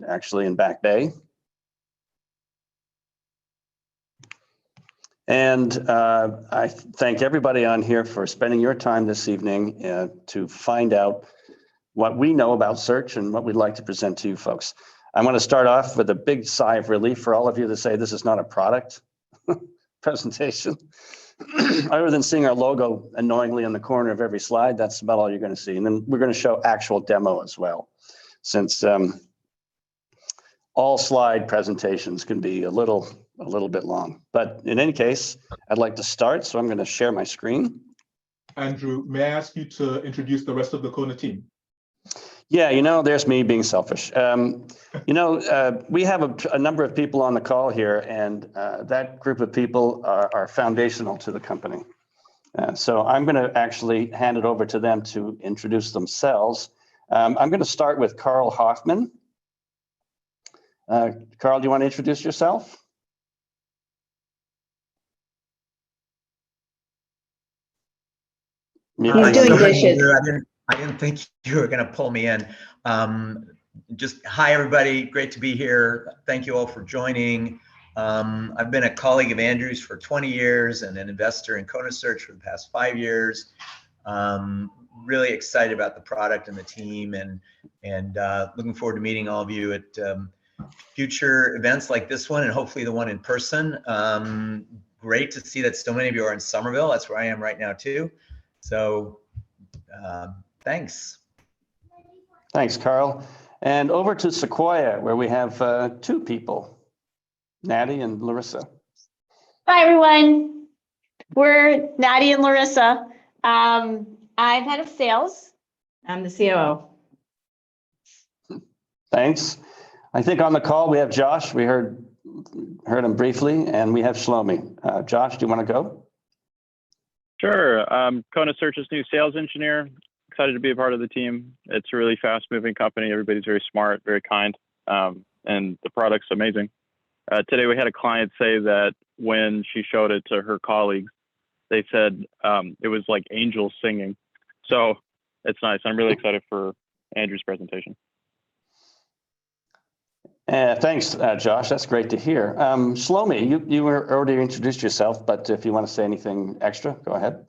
actually in Back Bay. And I thank everybody on here for spending your time this evening to find out what we know about search and what we'd like to present to you folks. I want to start off with a big sigh of relief for all of you to say this is not a product presentation. Other than seeing our logo annoyingly in the corner of every slide, that's about all you're going to see. And then we're going to show actual demo as well, since all slide presentations can be a little bit long. But in any case, I'd like to start, so I'm going to share my screen. Andrew, may I ask you to introduce the rest of the Kona team? Yeah, there's me being selfish. We have a number of people on the call here, and that group of people are foundational to the company. So I'm going to actually hand it over to them to introduce themselves. I'm going to start with Carl Hoffman. Carl, do you want to introduce yourself? He's doing dishes. I didn't think you were going to pull me in. Just hi, everybody. Great to be here. Thank you all for joining. I've been a colleague of Andrew's for 20 years and an investor in Kona Search for the past 5 years. Really excited about the product and the team, and looking forward to meeting all of you at future events like this one, and hopefully the one in person. Great to see that so many of you are in Somerville. That's where I am right now too. So thanks. Thanks, Carl. And over to Sequoia, where we have two people, Natty and Larissa. Hi, everyone. We're Natty and Larissa. I'm head of sales. I'm the COO. Thanks. I think on the call we have Josh. We heard him briefly, and we have Shlomi. Josh, do you want to go? Sure. Kona Search's new sales engineer. Excited to be a part of the team. It's a really fast-moving company. Everybody's very smart, very kind, and the product's amazing. Today we had a client say that when she showed it to her colleagues, they said it was like angels singing. So it's nice. I'm really excited for Andrew's presentation. Thanks, Josh. That's great to hear. Shlomi, you were already introduced yourself, but if you want to say anything extra, go ahead.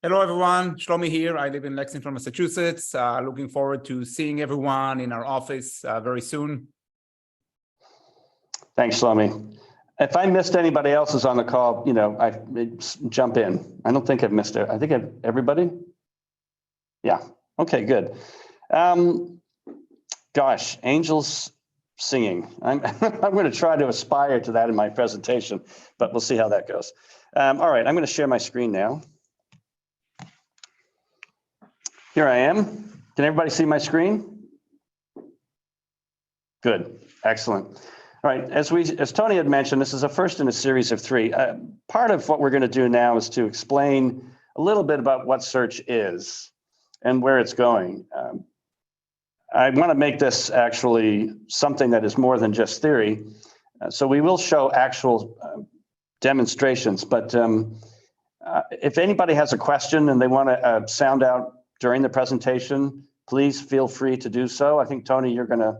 Hello, everyone. Shlomi here. I live in Lexington, Massachusetts. Looking forward to seeing everyone in our office very soon. Thanks, Shlomi. If I missed anybody else's on the call, I jump in. I don't think I've missed it. I think everybody. Yeah. Okay, good. Gosh, angels singing. I'm going to try to aspire to that in my presentation, but we'll see how that goes. All right, I'm going to share my screen now. Here I am. Can everybody see my screen? Good, excellent. All right, as Tony had mentioned, this is a first in a series of 3. Part of what we're going to do now is to explain a little bit about what search is and where it's going. I want to make this actually something that is more than just theory. So we will show actual demonstrations, but if anybody has a question and they want to sound out during the presentation, please feel free to do so. I think, Tony, you're going to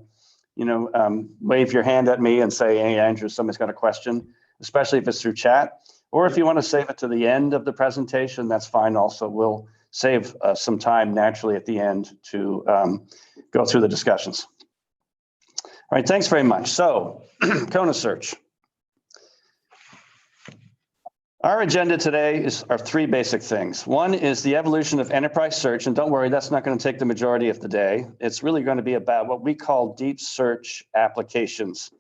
wave your hand at me and say, hey, Andrew, somebody's got a question, especially if it's through chat. Or if you want to save it to the end of the presentation, that's fine also. We'll save some time naturally at the end to go through the discussions. All right, thanks very much. So, Kona Search. Our agenda today are 3 basic things. One is the evolution of enterprise search, and don't worry, that's not going to take the majority of the day. It's really going to be about what we call deep search applications.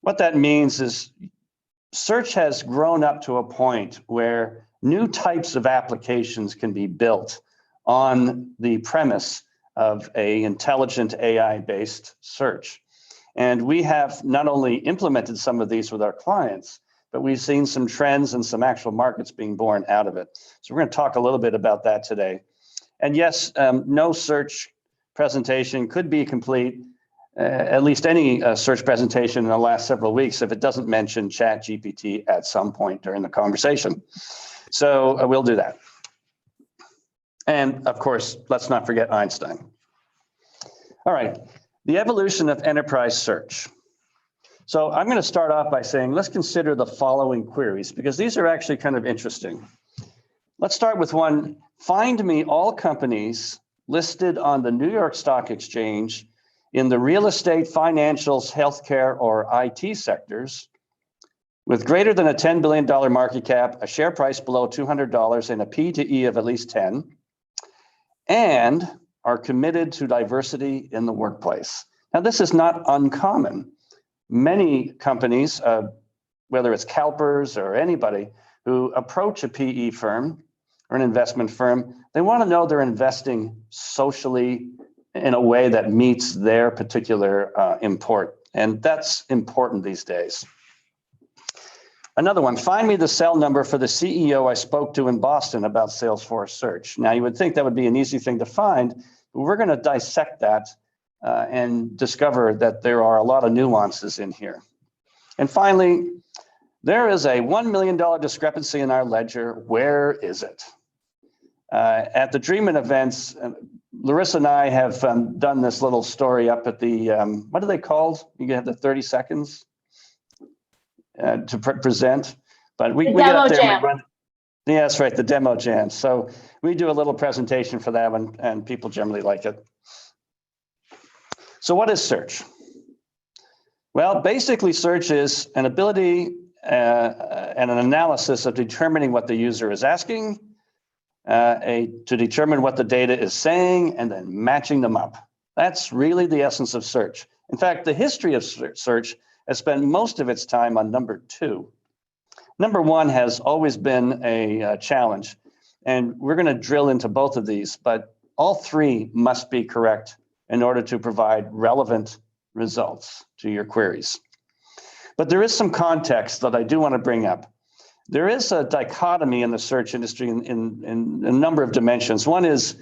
What that means is search has grown up to a point where new types of applications can be built on the premise of an intelligent AI-based search. And we have not only implemented some of these with our clients, but we've seen some trends and some actual markets being born out of it. So we're going to talk a little bit about that today. And yes, no search presentation could be complete, at least any search presentation in the last several weeks, if it doesn't mention ChatGPT at some point during the conversation. So we'll do that. And of course, let's not forget Einstein. All right. The evolution of enterprise search. So I'm going to start off by saying, let's consider the following queries, because these are actually kind of interesting. Let's start with one. Find me all companies listed on the New York Stock Exchange in the real estate, financials, healthcare, or IT sectors with greater than a $10 billion market cap, a share price below $200, and a P to E of at least 10, and are committed to diversity in the workplace. Now, this is not uncommon. Many companies, whether it's CalPERS or anybody who approach a PE firm or an investment firm, they want to know they're investing socially in a way that meets their particular import. And that's important these days. Another one, find me the cell number for the CEO I spoke to in Boston about Salesforce search. Now, you would think that would be an easy thing to find, but we're going to dissect that and discover that there are a lot of nuances in here. And finally, there is a $1 million discrepancy in our ledger. Where is it? At the Dreamin' events, Larissa and I have done this little story up at the, what are they called? You have the 30 seconds to present, but we get up there and we run. Yeah, that's right, the demo jam. So we do a little presentation for that one, and people generally like it. So what is search? Well, basically search is an ability and an analysis of determining what the user is asking, to determine what the data is saying, and then matching them up. That's really the essence of search. In fact, the history of search has spent most of its time on number 2. Number 1 has always been a challenge, and we're going to drill into both of these, but all 3 must be correct in order to provide relevant results to your queries. But there is some context that I do want to bring up. There is a dichotomy in the search industry in a number of dimensions. One is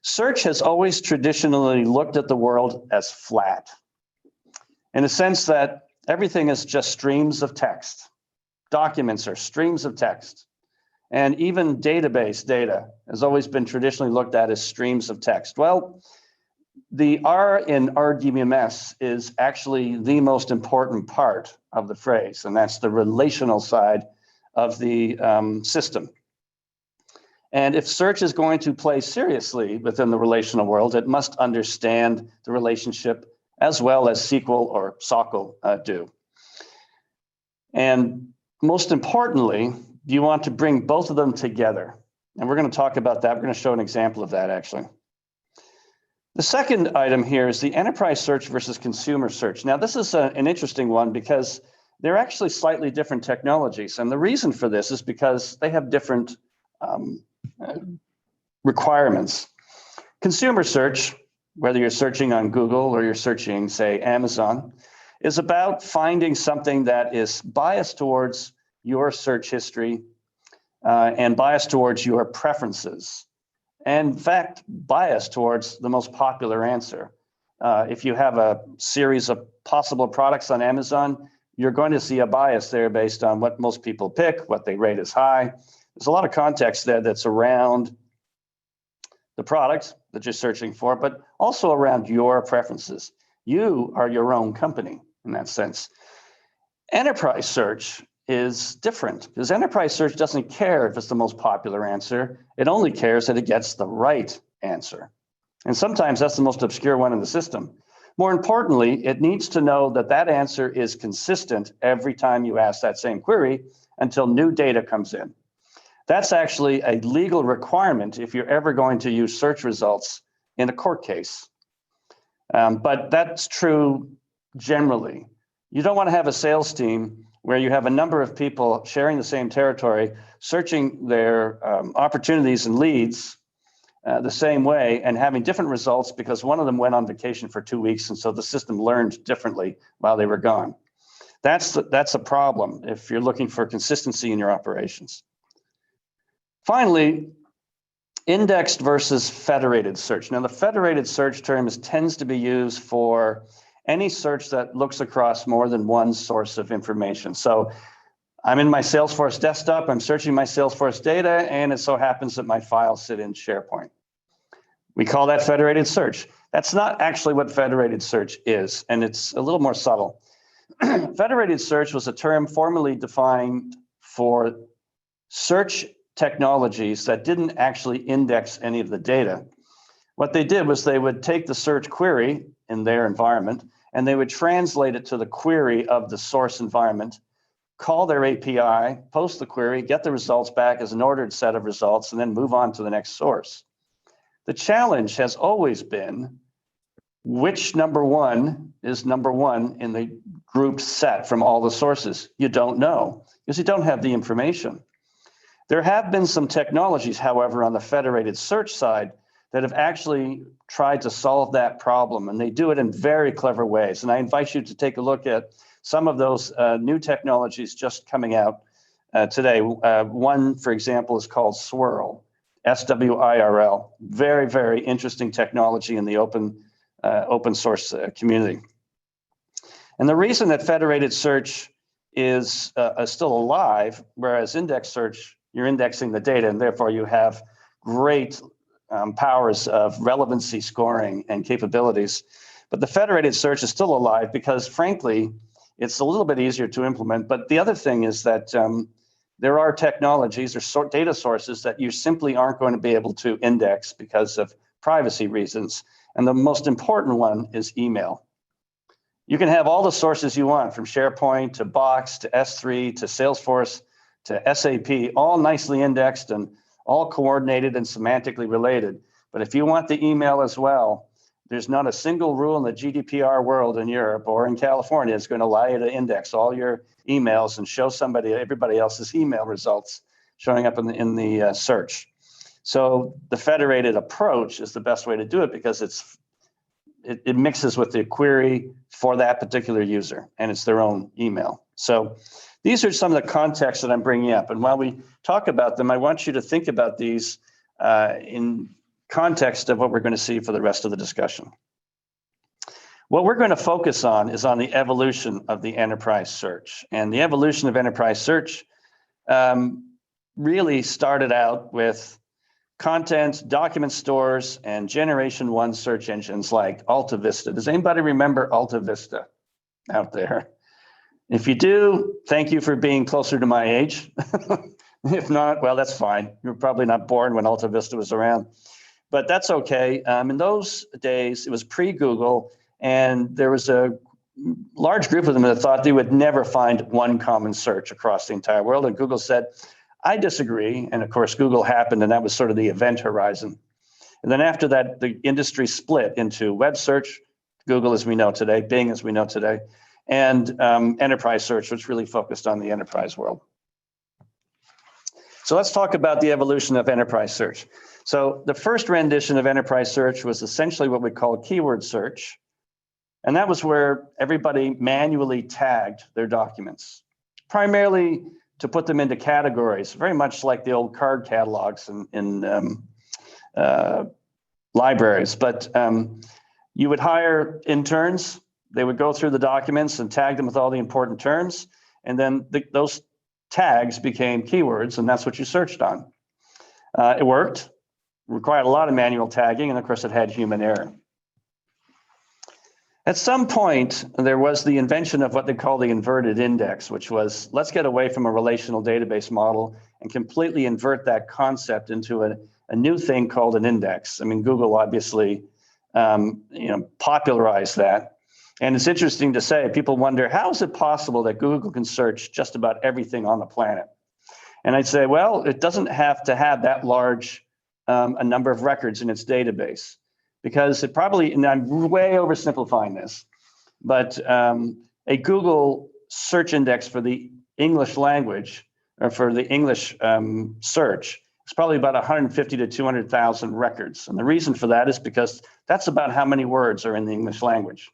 search has always traditionally looked at the world as flat, in the sense that everything is just streams of text. Documents are streams of text. And even database data has always been traditionally looked at as streams of text. Well, the R in RDBMS is actually the most important part of the phrase, and that's the relational side of the system. And if search is going to play seriously within the relational world, it must understand the relationship as well as SQL or SOQL do. And most importantly, you want to bring both of them together. And we're going to talk about that. We're going to show an example of that, actually. The second item here is the enterprise search versus consumer search. Now, this is an interesting one because they're actually slightly different technologies. And the reason for this is because they have different requirements. Consumer search, whether you're searching on Google or you're searching, say, Amazon, is about finding something that is biased towards your search history and biased towards your preferences. And in fact, biased towards the most popular answer. If you have a series of possible products on Amazon, you're going to see a bias there based on what most people pick, what they rate as high. There's a lot of context there that's around the product that you're searching for, but also around your preferences. You are your own company in that sense. Enterprise search is different because enterprise search doesn't care if it's the most popular answer. It only cares that it gets the right answer. And sometimes that's the most obscure one in the system. More importantly, it needs to know that that answer is consistent every time you ask that same query until new data comes in. That's actually a legal requirement if you're ever going to use search results in a court case. But that's true generally. You don't want to have a sales team where you have a number of people sharing the same territory, searching their opportunities and leads the same way and having different results because one of them went on vacation for 2 weeks, and so the system learned differently while they were gone. That's a problem if you're looking for consistency in your operations. Finally, indexed versus federated search. Now, the federated search term tends to be used for any search that looks across more than one source of information. So I'm in my Salesforce desktop, I'm searching my Salesforce data, and it so happens that my files sit in SharePoint. We call that federated search. That's not actually what federated search is, and it's a little more subtle. Federated search was a term formerly defined for search technologies that didn't actually index any of the data. What they did was they would take the search query in their environment and they would translate it to the query of the source environment, call their API, post the query, get the results back as an ordered set of results, and then move on to the next source. The challenge has always been which number one is number one in the group set from all the sources. You don't know because you don't have the information. There have been some technologies, however, on the federated search side that have actually tried to solve that problem, and they do it in very clever ways. And I invite you to take a look at some of those new technologies just coming out today. One, for example, is called Swirl, SWIRL. Very, very interesting technology in the open source community. And the reason that federated search is still alive, whereas index search, you're indexing the data, and therefore you have great powers of relevancy scoring and capabilities. But the federated search is still alive because, frankly, it's a little bit easier to implement. But the other thing is that there are technologies or data sources that you simply aren't going to be able to index because of privacy reasons. And the most important one is email. You can have all the sources you want, from SharePoint to Box to S3 to Salesforce to SAP, all nicely indexed and all coordinated and semantically related. But if you want the email as well, there's not a single rule in the GDPR world in Europe or in California that's going to allow you to index all your emails and show everybody else's email results showing up in the search. So the federated approach is the best way to do it because it mixes with the query for that particular user, and it's their own email. So these are some of the contexts that I'm bringing up. And while we talk about them, I want you to think about these in context of what we're going to see for the rest of the discussion. What we're going to focus on is on the evolution of the enterprise search. And the evolution of enterprise search really started out with content, document stores, and generation one search engines like Alta Vista. Does anybody remember Alta Vista out there? If you do, thank you for being closer to my age. If not, well, that's fine. You're probably not born when Alta Vista was around, but that's okay. In those days, it was pre-Google, and there was a large group of them that thought they would never find one common search across the entire world. And Google said, I disagree. And of course, Google happened, and that was sort of the event horizon. And then after that, the industry split into web search, Google as we know today, Bing as we know today, and enterprise search, which really focused on the enterprise world. So let's talk about the evolution of enterprise search. So the first rendition of enterprise search was essentially what we call keyword search. And that was where everybody manually tagged their documents, primarily to put them into categories, very much like the old card catalogs in libraries. But you would hire interns. They would go through the documents and tag them with all the important terms. And then those tags became keywords, and that's what you searched on. It worked, required a lot of manual tagging, and of course it had human error. At some point, there was the invention of what they call the inverted index, which was, let's get away from a relational database model and completely invert that concept into a new thing called an index. I mean, Google obviously popularized that. And it's interesting to say, people wonder, how is it possible that Google can search just about everything on the planet? And I'd say, well, it doesn't have to have that large a number of records in its database, because it probably, and I'm way oversimplifying this, but a Google search index for the English language, or for the English search, is probably about 150 to 200,000 records. And the reason for that is because that's about how many words are in the English language.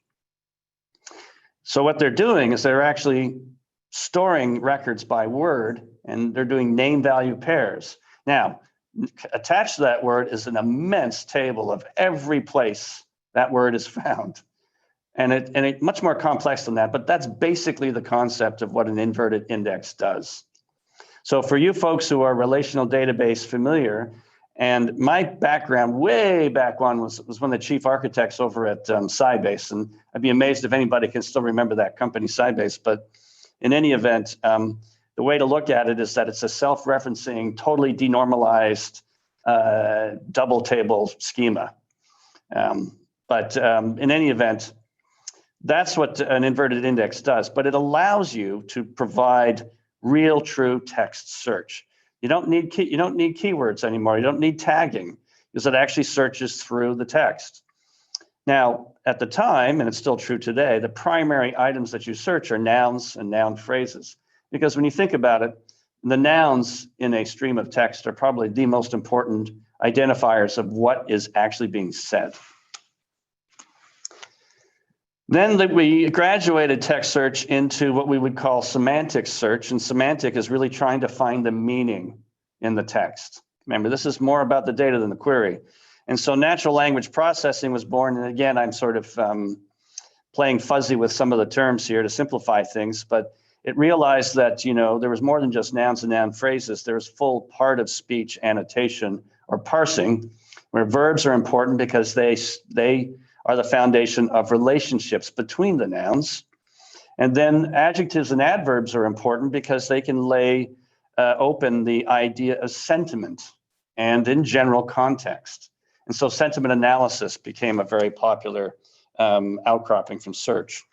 So what they're doing is they're actually storing records by word, and they're doing name value pairs. Now, attached to that word is an immense table of every place that word is found. And it much more complex than that, but that's basically the concept of what an inverted index does. So for you folks who are relational database familiar, And my background way back when was one of the chief architects over at Sybase. And I'd be amazed if anybody can still remember that company, Sybase. But in any event, the way to look at it is that it's a self-referencing, totally denormalized double table schema. But in any event, that's what an inverted index does. But it allows you to provide real, true text search. You don't need keywords anymore. You don't need tagging because it actually searches through the text. Now, at the time, and it's still true today, the primary items that you search are nouns and noun phrases. Because when you think about it, the nouns in a stream of text are probably the most important identifiers of what is actually being said. Then we graduated text search into what we would call semantic search, and semantic is really trying to find the meaning in the text. Remember, this is more about the data than the query. And so natural language processing was born, and again, I'm sort of playing fuzzy with some of the terms here to simplify things, but it realized that, you know, there was more than just nouns and noun phrases. There's full part of speech annotation or parsing, where verbs are important because they are the foundation of relationships between the nouns. And then adjectives and adverbs are important because they can lay open the idea of sentiment and in general context. And so sentiment analysis became a very popular outcropping from search.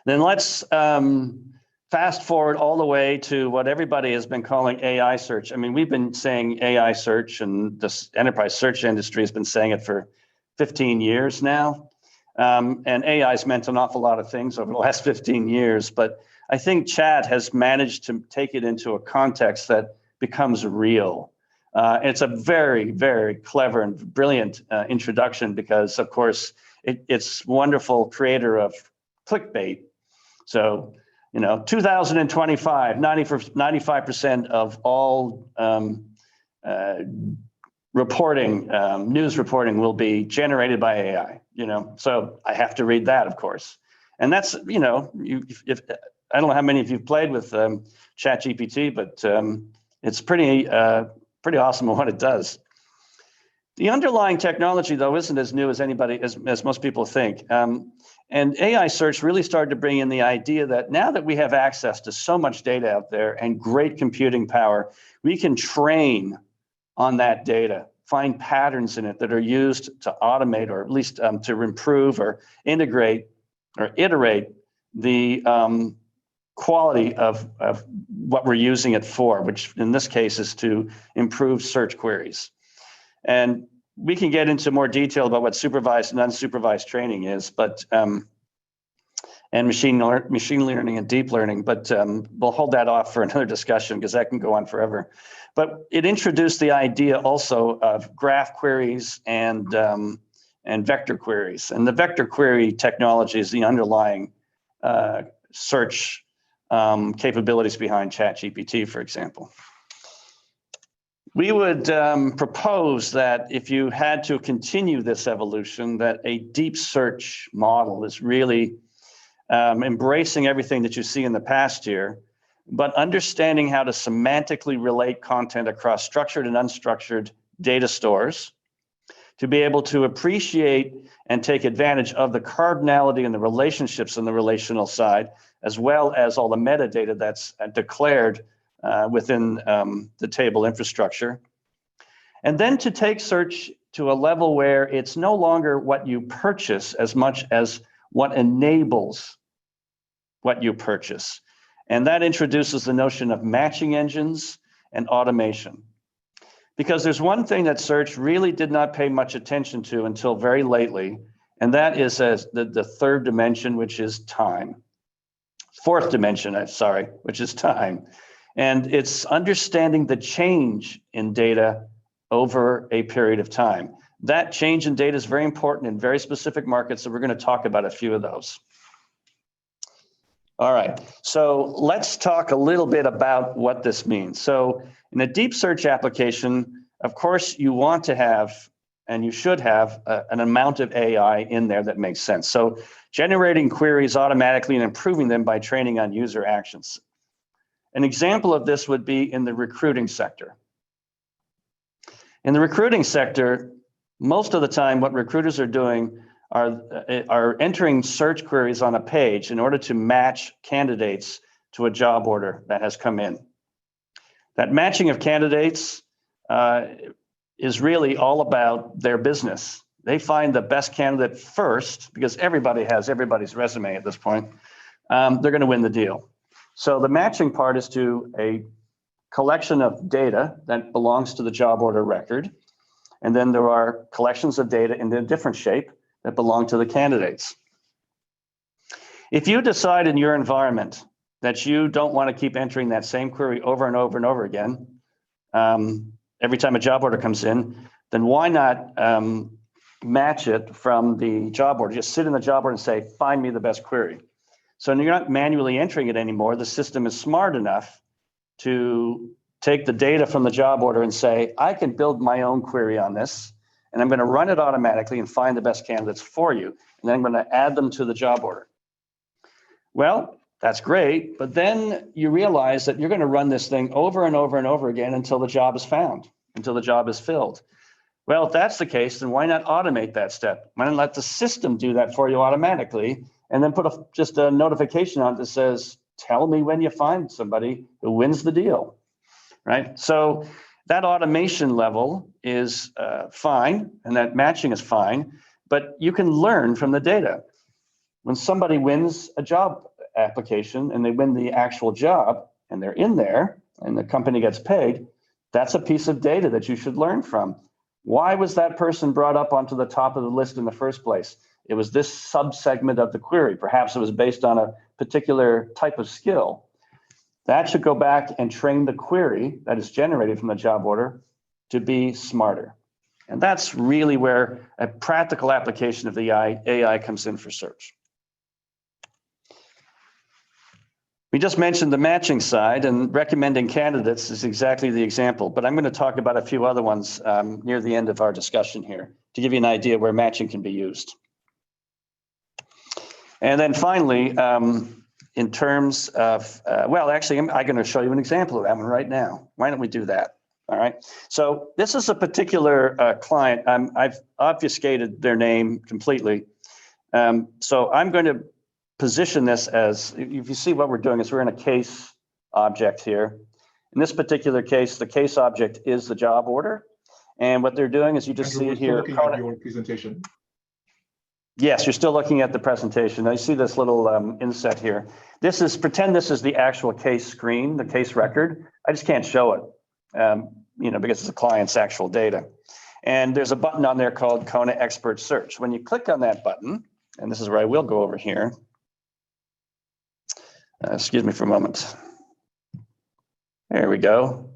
Then let's fast forward all the way to what everybody has been calling AI search. I mean, we've been saying AI search, and this enterprise search industry has been saying it for 15 years now. And AI has meant an awful lot of things over the last 15 years, but I think chat has managed to take it into a context that becomes real. It's a very, very clever and brilliant introduction because, of course, it's wonderful creator of clickbait. So, you know, 2025, 95% of all reporting, news reporting will be generated by AI, you know, so I have to read that, of course. And that's, you know, I don't know how many of you've played with ChatGPT, but it's pretty awesome at what it does. The underlying technology, though, isn't as new as as most people think. And AI search really started to bring in the idea that now that we have access to so much data out there and great computing power, we can train on that data, find patterns in it that are used to automate or at least to improve or integrate or iterate the quality of what we're using it for, which in this case is to improve search queries. And we can get into more detail about what supervised and unsupervised training is, but and machine learning and deep learning, but we'll hold that off for another discussion because that can go on forever. But it introduced the idea also of graph queries and vector queries. And the vector query technology is the underlying search capabilities behind ChatGPT, for example. We would propose that if you had to continue this evolution, that a deep search model is really embracing everything that you see in the past here, but understanding how to semantically relate content across structured and unstructured data stores, to be able to appreciate and take advantage of the cardinality and the relationships on the relational side, as well as all the metadata that's declared within the table infrastructure. And then to take search to a level where it's no longer what you purchase as much as what enables what you purchase. And that introduces the notion of matching engines and automation. Because there's one thing that search really did not pay much attention to until very lately, and that is the third dimension, which is time. Fourth dimension, sorry, which is time. And it's understanding the change in data over a period of time. That change in data is very important in very specific markets, so we're going to talk about a few of those. All right, so let's talk a little bit about what this means. So in a deep search application, of course, you want to have, and you should have, an amount of AI in there that makes sense. So generating queries automatically and improving them by training on user actions. An example of this would be in the recruiting sector. In the recruiting sector, most of the time what recruiters are doing are entering search queries on a page in order to match candidates to a job order that has come in. That matching of candidates is really all about their business. They find the best candidate first because everybody has everybody's resume at this point. They're going to win the deal. So the matching part is to a collection of data that belongs to the job order record. And then there are collections of data in a different shape that belong to the candidates. If you decide in your environment that you don't want to keep entering that same query over and over and over again, every time a job order comes in, then why not match it from the job order? Just sit in the job order and say, find me the best query. So you're not manually entering it anymore. The system is smart enough to take the data from the job order and say, I can build my own query on this, and I'm going to run it automatically and find the best candidates for you. And then I'm going to add them to the job order. Well, that's great, but then you realize that you're going to run this thing over and over and over again until the job is found, until the job is filled. Well, if that's the case, then why not automate that step? Why not let the system do that for you automatically, and then put just a notification on it that says, tell me when you find somebody who wins the deal, right? So that automation level is fine, and that matching is fine, but you can learn from the data. When somebody wins a job application and they win the actual job and they're in there and the company gets paid, that's a piece of data that you should learn from. Why was that person brought up onto the top of the list in the first place? It was this subsegment of the query. Perhaps it was based on a particular type of skill. That should go back and train the query that is generated from the job order to be smarter. And that's really where a practical application of the AI comes in for search. We just mentioned the matching side, and recommending candidates is exactly the example, but I'm going to talk about a few other ones near the end of our discussion here to give you an idea where matching can be used. And then finally, in terms of, well, actually, I'm going to show you an example of that one right now. Why don't we do that? All right. So this is a particular client. I've obfuscated their name completely. So I'm going to position this as, if you see what we're doing is we're in a case object here. In this particular case, the case object is the job order. And what they're doing is you just Andrew, see it here. looking at your presentation. Yes, you're still looking at the presentation. Now you see this little inset here. This is, pretend this is the actual case screen, the case record. I just can't show it, because it's the client's actual data. And there's a button on there called Kona Expert Search. When you click on that button, and this is where I will go over here. Excuse me for a moment. There we go.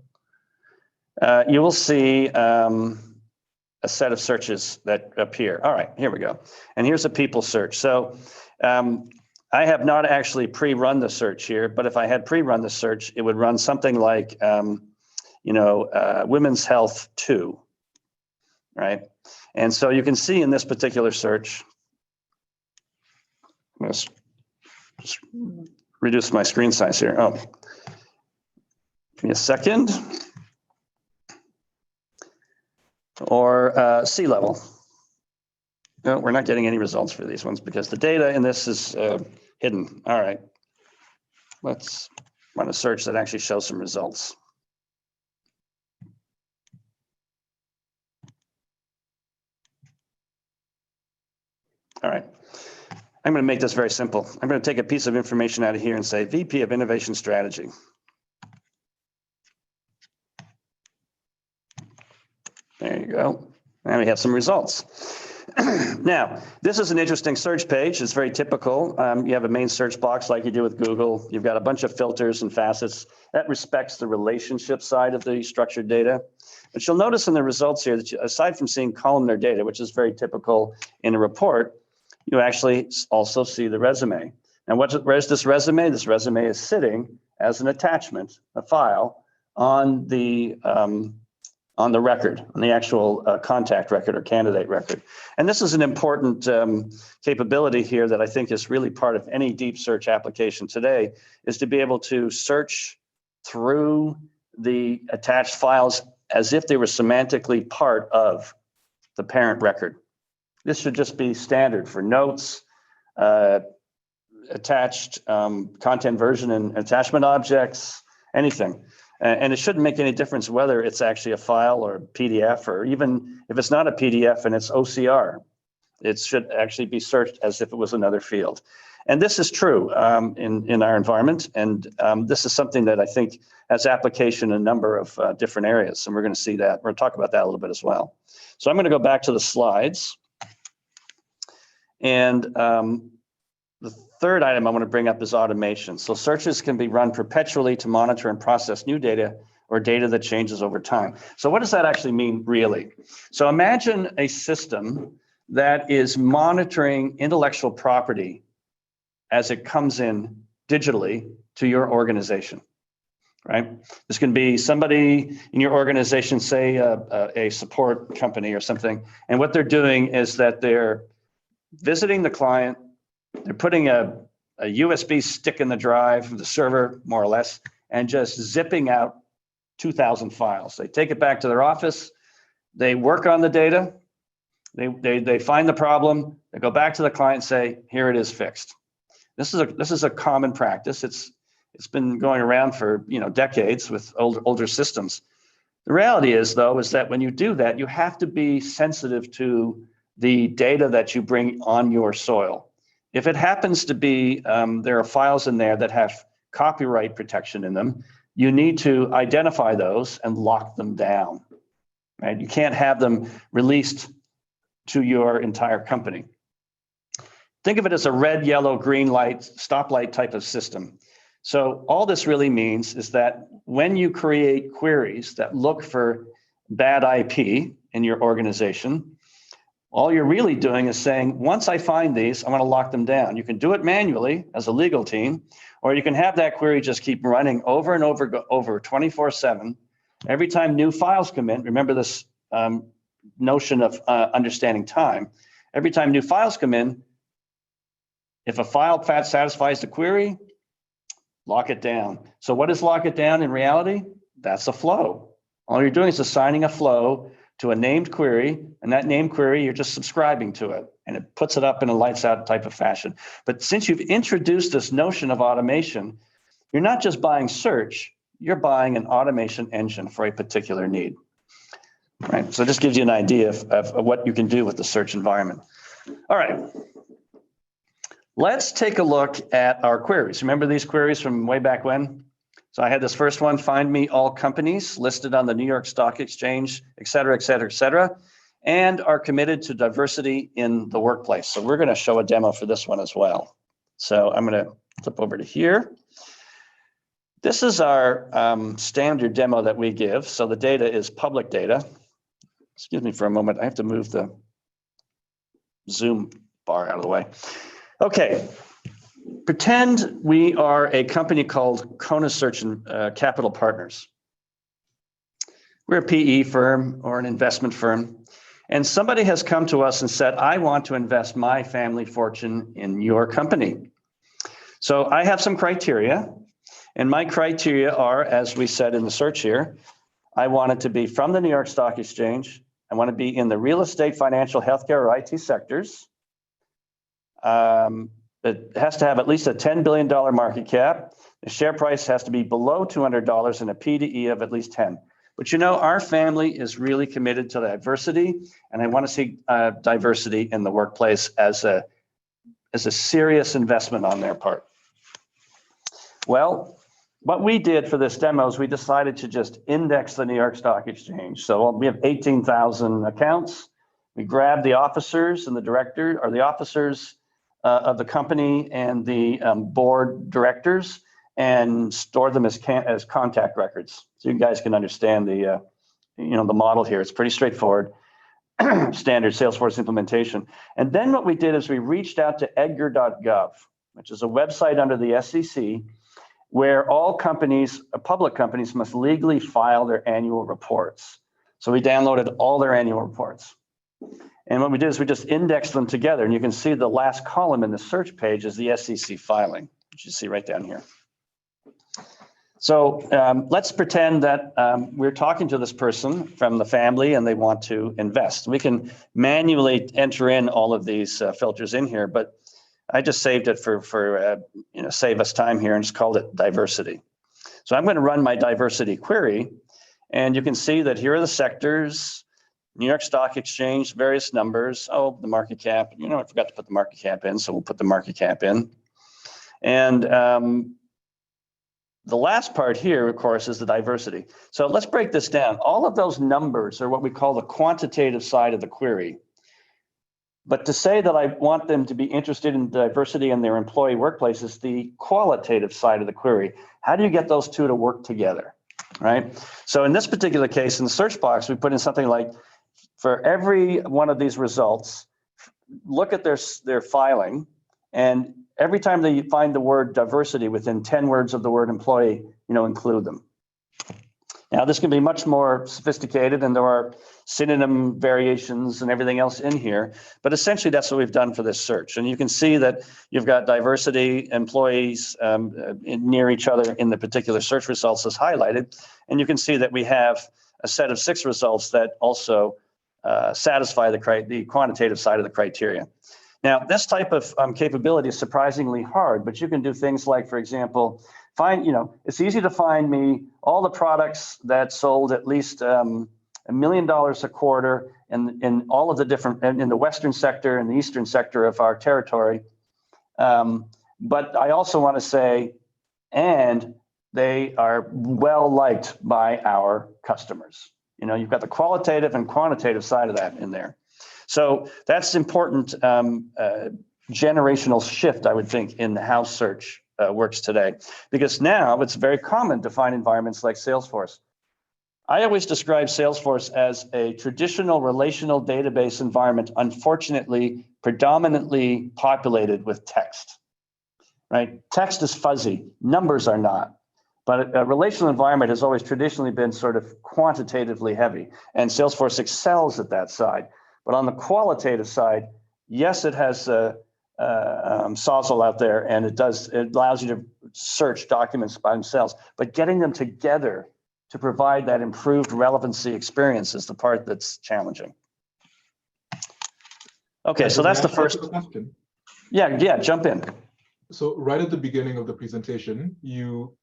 You will see a set of searches that appear. All right, here we go. And here's a people search. So I have not actually pre-run the search here, but if I had pre-run the search, it would run something like, women's health 2, right? And so you can see in this particular search, I'm going to just reduce my screen size here. Oh, give me a second. Or sea level. No, we're not getting any results for these ones because the data in this is hidden. All right. Let's run a search that actually shows some results. All right. I'm going to make this very simple. I'm going to take a piece of information out of here and say VP of Innovation Strategy. There you go. And we have some results. Now, this is an interesting search page. It's very typical. You have a main search box like you do with Google. You've got a bunch of filters and facets. That respects the relationship side of the structured data. But you'll notice in the results here that aside from seeing columnar data, which is very typical in a report, you actually also see the resume. And where's this resume? This resume is sitting as an attachment, a file, on the record, on the actual contact record or candidate record. And this is an important capability here that I think is really part of any deep search application today, is to be able to search through the attached files as if they were semantically part of the parent record. This should just be standard for notes, attached content version and attachment objects, anything. And it shouldn't make any difference whether it's actually a file or a PDF, or even if it's not a PDF and it's OCR, it should actually be searched as if it was another field. And this is true in our environment. And this is something that I think has application in a number of different areas. And we're going to see that. We're going to talk about that a little bit as well. So I'm going to go back to the slides. And the third item I want to bring up is automation. So searches can be run perpetually to monitor and process new data or data that changes over time. So what does that actually mean, really? So imagine a system that is monitoring intellectual property as it comes in digitally to your organization, right? This can be somebody in your organization, say a support company or something, and what they're doing is that they're visiting the client, they're putting a USB stick in the drive of the server, more or less, and just zipping out 2,000 files. They take it back to their office, they work on the data, they find the problem, they go back to the client and say, here it is fixed. This is a common practice. It's been going around for decades with older systems. The reality is, though, is that when you do that, you have to be sensitive to the data that you bring on your soil. If it happens to be, there are files in there that have copyright protection in them, you need to identify those and lock them down, right? You can't have them released to your entire company. Think of it as a red, yellow, green light, stoplight type of system. So all this really means is that when you create queries that look for bad IP in your organization, all you're really doing is saying, once I find these, I'm going to lock them down. You can do it manually as a legal team, or you can have that query just keep running over and over 24/7. Every time new files come in, remember this notion of understanding time. Every time new files come in, if a file satisfies the query, lock it down. So what is lock it down in reality? That's a flow. All you're doing is assigning a flow to a named query, and that named query, you're just subscribing to it, and it puts it up in a lights out type of fashion. But since you've introduced this notion of automation, you're not just buying search, you're buying an automation engine for a particular need, right? So it just gives you an idea of what you can do with the search environment. All right. Let's take a look at our queries. Remember these queries from way back when? So I had this first one, find me all companies listed on the New York Stock Exchange, et cetera, et cetera, et cetera, and are committed to diversity in the workplace. So we're going to show a demo for this one as well. So I'm going to flip over to here. This is our standard demo that we give. So the data is public data. Excuse me for a moment. I have to move the Zoom bar out of the way. Okay. Pretend we are a company called Kona Search and Capital Partners. We're a PE firm or an investment firm, and somebody has come to us and said, I want to invest my family fortune in your company. So I have some criteria, and my criteria are, as we said in the search here, I want it to be from the New York Stock Exchange. I want to be in the real estate, financial, healthcare, or IT sectors. It has to have at least a $10 billion market cap. The share price has to be below $200 and a PDE of at least 10. But our family is really committed to diversity, and I want to see diversity in the workplace as a serious investment on their part. Well, what we did for this demo is we decided to just index the New York Stock Exchange. So we have 18,000 accounts. We grabbed the officers and the director, or the officers of the company and the board directors, and store them as contact records. So you guys can understand the model here. It's pretty straightforward, standard Salesforce implementation. And then what we did is we reached out to edgar.gov, which is a website under the SEC, where all companies, public companies, must legally file their annual reports. So we downloaded all their annual reports. And what we did is we just indexed them together, and you can see the last column in the search page is the SEC filing, which you see right down here. So let's pretend that we're talking to this person from the family and they want to invest. We can manually enter in all of these filters in here, but I just saved it for save us time here and just called it diversity. So I'm going to run my diversity query, and you can see that here are the sectors, New York Stock Exchange, various numbers. Oh, the market cap. I forgot to put the market cap in, so we'll put the market cap in. And the last part here, of course, is the diversity. So let's break this down. All of those numbers are what we call the quantitative side of the query. But to say that I want them to be interested in diversity in their employee workplace is the qualitative side of the query. How do you get those two to work together, right? So in this particular case, in the search box, we put in something like, for every one of these results, look at their filing, and every time they find the word diversity within 10 words of the word employee, include them. Now, this can be much more sophisticated, and there are synonym variations and everything else in here, but essentially that's what we've done for this search. And you can see that you've got diversity, employees near each other in the particular search results as highlighted, and you can see that we have a set of 6 results that also satisfy the quantitative side of the criteria. Now, this type of capability is surprisingly hard, but you can do things like, for example, it's easy to find me all the products that sold at least $1 million a quarter in all of the different, in the Western sector and the Eastern sector of our territory. But I also want to say, and they are well liked by our customers. You've got the qualitative and quantitative side of that in there. So that's important generational shift, I would think, in how search works today, because now it's very common to find environments like Salesforce. I always describe Salesforce as a traditional relational database environment, unfortunately, predominantly populated with text, right? Text is fuzzy, numbers are not. But a relational environment has always traditionally been sort of quantitatively heavy, and Salesforce excels at that side. But on the qualitative side, yes, it has Sawzall out there, and it allows you to search documents by themselves. But getting them together to provide that improved relevancy experience is the part that's challenging. Okay, so that's the first. Yeah, jump in. So right at the beginning of the presentation, you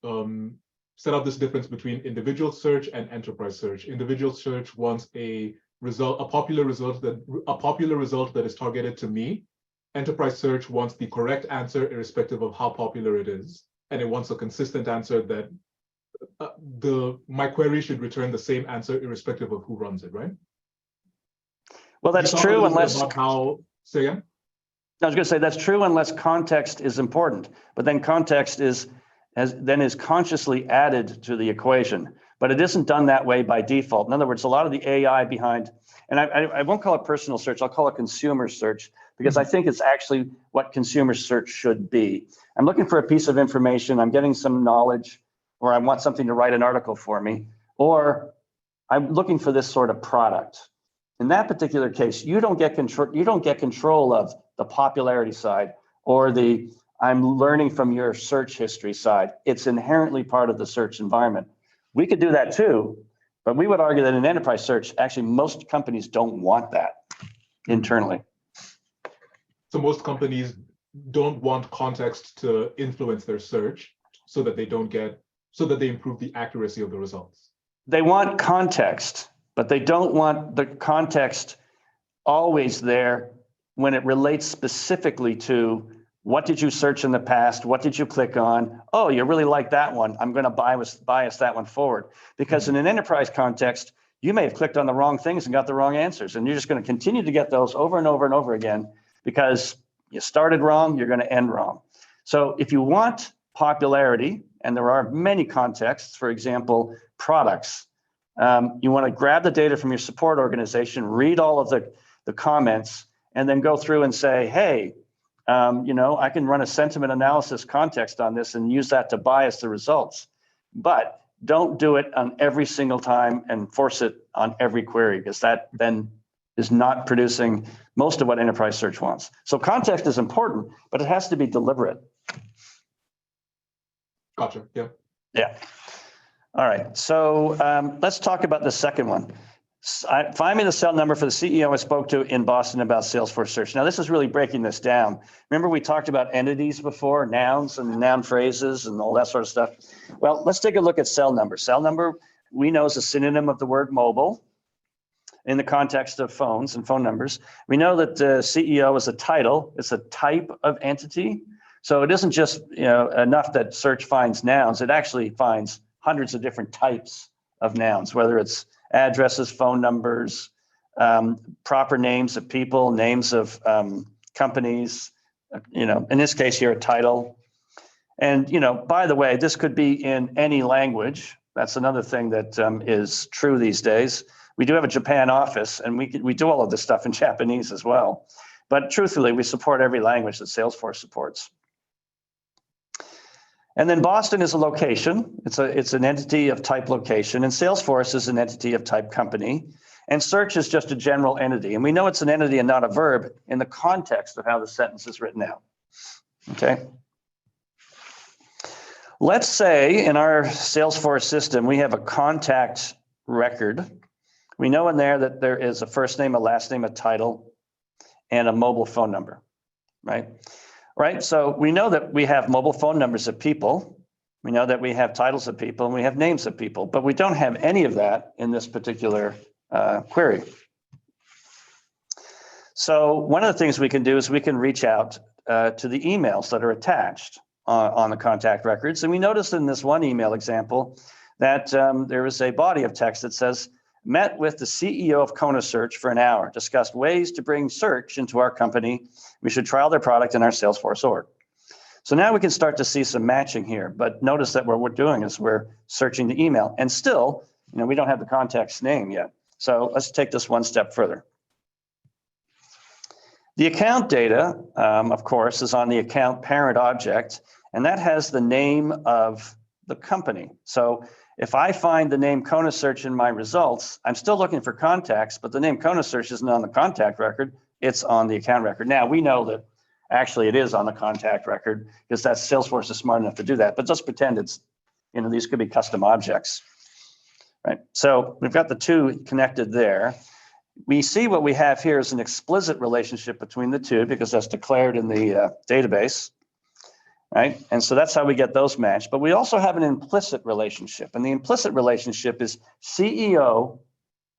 set up this difference between individual search and enterprise search. Individual search wants a popular result that is targeted to me. Enterprise search wants the correct answer irrespective of how popular it is, and it wants a consistent answer that my query should return the same answer irrespective of who runs it, right? Well, that's true unless. Say again? I was going to say that's true unless context is important, but then context is consciously added to the equation, but it isn't done that way by default. In other words, a lot of the AI behind, and I won't call it personal search, I'll call it consumer search, because I think it's actually what consumer search should be. I'm looking for a piece of information, I'm getting some knowledge, or I want something to write an article for me, or I'm looking for this sort of product. In that particular case, you don't get control of the popularity side or the I'm learning from your search history side. It's inherently part of the search environment. We could do that too, but we would argue that in enterprise search, actually most companies don't want that internally. So most companies don't want context to influence their search so that they improve the accuracy of the results. They want context, but they don't want the context always there when it relates specifically to what did you search in the past? What did you click on? Oh, you really like that one. I'm going to bias that one forward. Because in an enterprise context, you may have clicked on the wrong things and got the wrong answers. And you're just going to continue to get those over and over and over again because you started wrong, you're going to end wrong. So if you want popularity, and there are many contexts, for example, products, you want to grab the data from your support organization, read all of the comments, and then go through and say, hey, I can run a sentiment analysis context on this and use that to bias the results. But don't do it on every single time and force it on every query, because that then is not producing most of what enterprise search wants. So context is important, but it has to be deliberate. Gotcha. Yeah. Yeah. All right, so let's talk about the second one. Find me the cell number for the CEO I spoke to in Boston about Salesforce search. Now, this is really breaking this down. Remember, we talked about entities before, nouns and noun phrases and all that sort of stuff. Well, let's take a look at cell number. Cell number, we know, is a synonym of the word mobile in the context of phones and phone numbers. We know that the CEO is a title. It's a type of entity. So it isn't just enough that search finds nouns. It actually finds hundreds of different types of nouns, whether it's addresses, phone numbers, proper names of people, names of companies, in this case here, a title. And, by the way, this could be in any language. That's another thing that is true these days. We do have a Japan office, and we do all of this stuff in Japanese as well. But truthfully, we support every language that Salesforce supports. And then Boston is a location. It's an entity of type location, and Salesforce is an entity of type company. And search is just a general entity. And we know it's an entity and not a verb in the context of how the sentence is written out. Okay. Let's say in our Salesforce system, we have a contact record. We know in there that there is a first name, a last name, a title, and a mobile phone number, right? Right, so we know that we have mobile phone numbers of people. We know that we have titles of people and we have names of people, but we don't have any of that in this particular query. So one of the things we can do is we can reach out to the emails that are attached on the contact records. And we noticed in this one email example that there is a body of text that says, met with the CEO of Kona Search for an hour, discussed ways to bring search into our company. We should trial their product in our Salesforce org. So now we can start to see some matching here, but notice that what we're doing is we're searching the email, and still, we don't have the contact's name yet. So let's take this one step further. The account data, of course, is on the account parent object, and that has the name of the company. So if I find the name Kona Search in my results, I'm still looking for contacts, but the name Kona Search isn't on the contact record, it's on the account record. Now, we know that actually it is on the contact record because that Salesforce is smart enough to do that, but just pretend it's, these could be custom objects, right? So we've got the two connected there. We see what we have here is an explicit relationship between the two because that's declared in the database. Right? And so that's how we get those matched. But we also have an implicit relationship. And the implicit relationship is CEO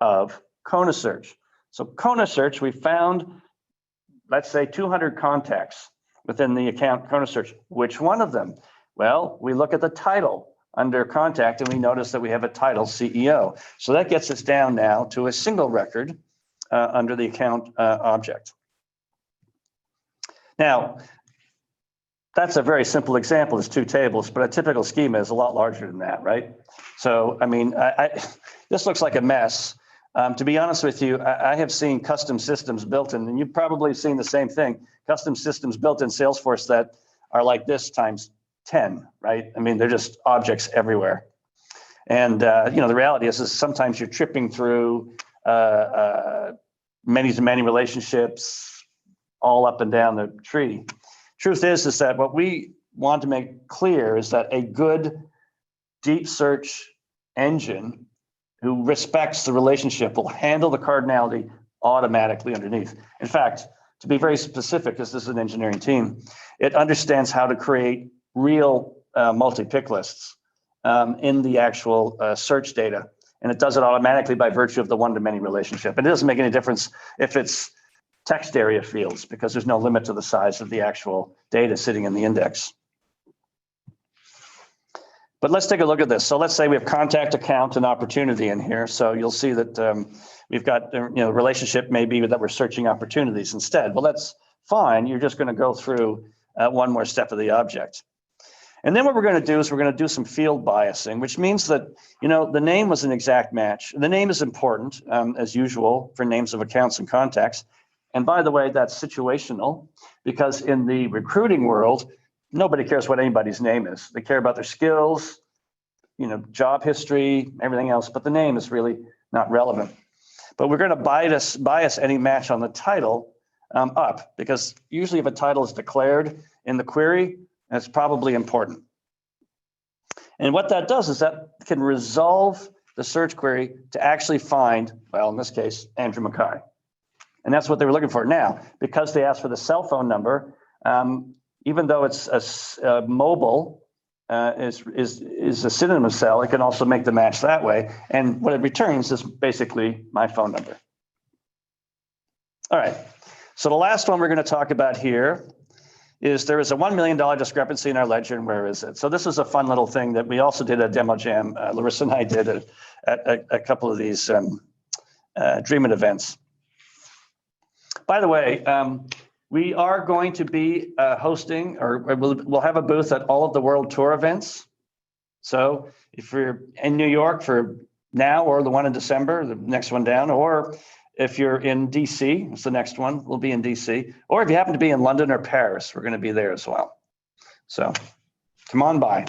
of Kona Search. So Kona Search, we found, let's say 200 contacts within the account Kona Search. Which one of them? Well, we look at the title under contact and we notice that we have a title CEO. So that gets us down now to a single record under the account object. Now, that's a very simple example. It's two tables, but a typical schema is a lot larger than that, right? So, this looks like a mess. To be honest with you, I have seen custom systems built in, and you've probably seen the same thing, custom systems built in Salesforce that are like this times 10, right? They're just objects everywhere. And, the reality is sometimes you're tripping through many relationships all up and down the tree. Truth is that what we want to make clear is that a good deep search engine who respects the relationship will handle the cardinality automatically underneath. In fact, to be very specific, because this is an engineering team, it understands how to create real multi-pick lists in the actual search data. And it does it automatically by virtue of the one-to-many relationship. And it doesn't make any difference if it's text area fields because there's no limit to the size of the actual data sitting in the index. But let's take a look at this. So let's say we have contact, account, and opportunity in here. So you'll see that we've got, relationship maybe that we're searching opportunities instead. Well, that's fine. You're just going to go through one more step of the object. And then what we're going to do is we're going to do some field biasing, which means that, the name was an exact match. The name is important, as usual, for names of accounts and contacts. And by the way, that's situational because in the recruiting world, nobody cares what anybody's name is. They care about their skills, job history, everything else, but the name is really not relevant. But we're going to bias any match on the title up because usually if a title is declared in the query, that's probably important. And what that does is that can resolve the search query to actually find, well, in this case, Andrew McKay. And that's what they were looking for. Now, because they asked for the cell phone number, even though it's a mobile is a synonym of cell, it can also make the match that way. And what it returns is basically my phone number. All right. So the last one we're going to talk about here is there is a $1 million discrepancy in our ledger, and where is it? So this is a fun little thing that we also did at Demo Jam. Larissa and I did at a couple of these Dreaming events. By the way, we are going to be hosting, or we'll have a booth at all of the World Tour events. So if you're in New York for now, or the one in December, the next one down, or if you're in DC, it's the next one, we'll be in DC. Or if you happen to be in London or Paris, we're going to be there as well. So come on by.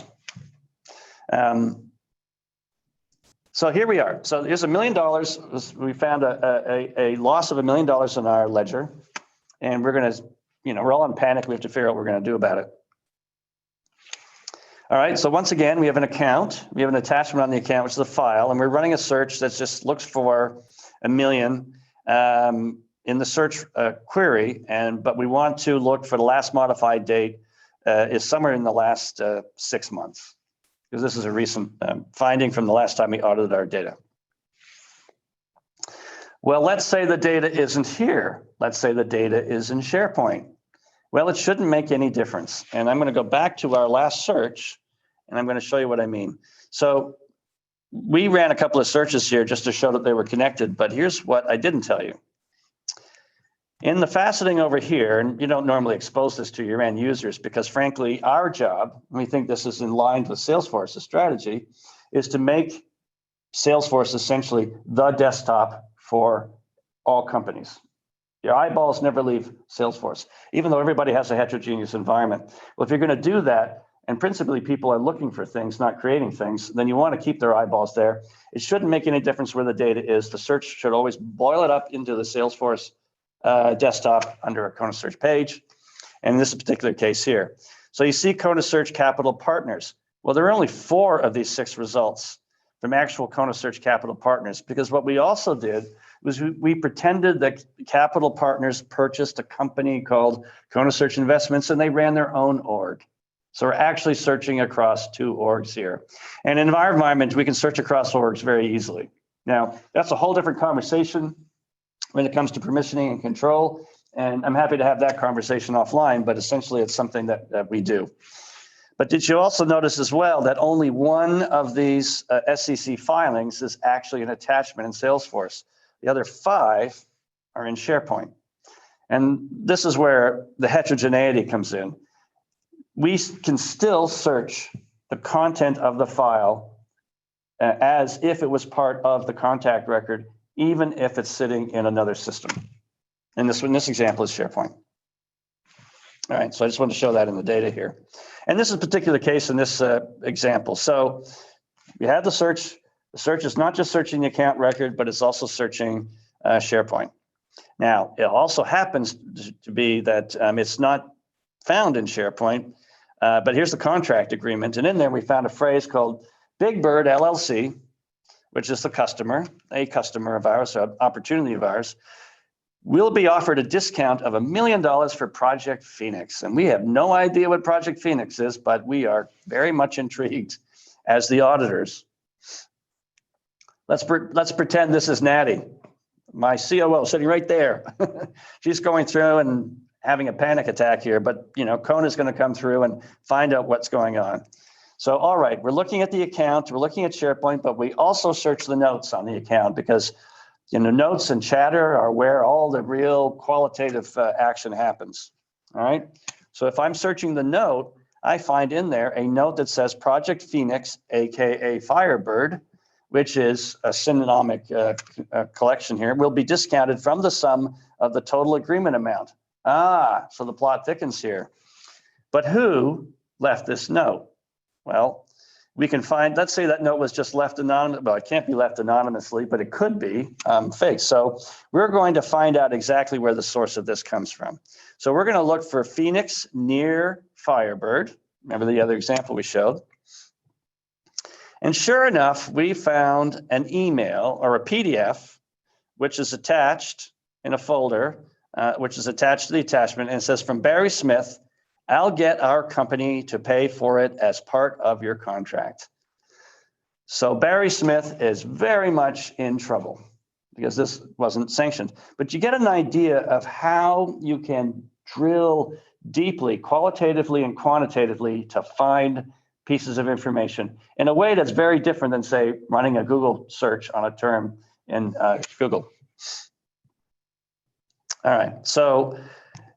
So here we are. So here's $1 million. We found a loss of $1 million in our ledger. And we're going to, we're all in panic. We have to figure out what we're going to do about it. All right. So once again, we have an account. We have an attachment on the account, which is a file. And we're running a search that just looks for $1 million in the search query. But we want to look for the last modified date is somewhere in the last 6 months, because this is a recent finding from the last time we audited our data. Well, let's say the data isn't here. Let's say the data is in SharePoint. Well, it shouldn't make any difference. And I'm going to go back to our last search, and I'm going to show you what I mean. So we ran a couple of searches here just to show that they were connected, but here's what I didn't tell you. In the faceting over here, and you don't normally expose this to your end users because frankly, our job, and we think this is in line with Salesforce's strategy, is to make Salesforce essentially the desktop for all companies. Your eyeballs never leave Salesforce, even though everybody has a heterogeneous environment. Well, if you're going to do that, and principally people are looking for things, not creating things, then you want to keep their eyeballs there. It shouldn't make any difference where the data is. The search should always boil it up into the Salesforce desktop under a Kona Search page. And in this particular case here. So you see Kona Search Capital Partners. Well, there are only 4 of these 6 results from actual Kona Search Capital Partners, because what we also did was we pretended that Capital Partners purchased a company called Kona Search Investments, and they ran their own org. So we're actually searching across 2 orgs here. And in our environment, we can search across orgs very easily. Now, that's a whole different conversation when it comes to permissioning and control. And I'm happy to have that conversation offline, but essentially it's something that we do. But did you also notice as well that only one of these SEC filings is actually an attachment in Salesforce? The other 5 are in SharePoint. And this is where the heterogeneity comes in. We can still search the content of the file as if it was part of the contact record, even if it's sitting in another system. And this example is SharePoint. All right, so I just wanted to show that in the data here. And this is a particular case in this example. So we have the search. The search is not just searching the account record, but it's also searching SharePoint. Now, it also happens to be that it's not found in SharePoint, but here's the contract agreement. And in there, we found a phrase called Big Bird LLC, which is the customer, a customer of ours, an opportunity of ours, will be offered a discount of $1 million for Project Phoenix. And we have no idea what Project Phoenix is, but we are very much intrigued as the auditors. Let's pretend this is Natty, my COO sitting right there. She's going through and having a panic attack here, but Kona's going to come through and find out what's going on. So, all right, we're looking at the account, we're looking at SharePoint, but we also search the notes on the account because notes and chatter are where all the real qualitative action happens. All right. So if I'm searching the note, I find in there a note that says Project Phoenix, AKA Firebird, which is a synonymic collection here, will be discounted from the sum of the total agreement amount. So the plot thickens here. But who left this note? Well, we can find, let's say that note was just left anonymous. Well, it can't be left anonymously, but it could be fake. So we're going to find out exactly where the source of this comes from. So we're going to look for Phoenix near Firebird. Remember the other example we showed. And sure enough, we found an email or a PDF, which is attached in a folder, which is attached to the attachment, and it says, from Barry Smith, I'll get our company to pay for it as part of your contract. So Barry Smith is very much in trouble because this wasn't sanctioned. But you get an idea of how you can drill deeply, qualitatively and quantitatively, to find pieces of information in a way that's very different than, say, running a Google search on a term in Google. All right, so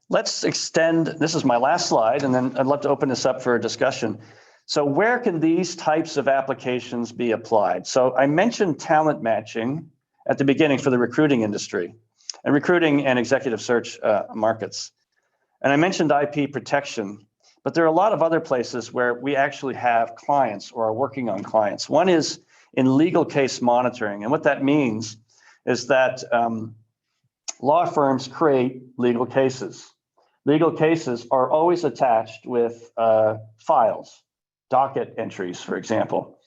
let's extend, this is my last slide, and then I'd love to open this up for a discussion. So where can these types of applications be applied? So I mentioned talent matching at the beginning for the recruiting industry and recruiting and executive search markets. And I mentioned IP protection, but there are a lot of other places where we actually have clients or are working on clients. One is in legal case monitoring. And what that means is that law firms create legal cases. Legal cases are always attached with files, docket entries, for example.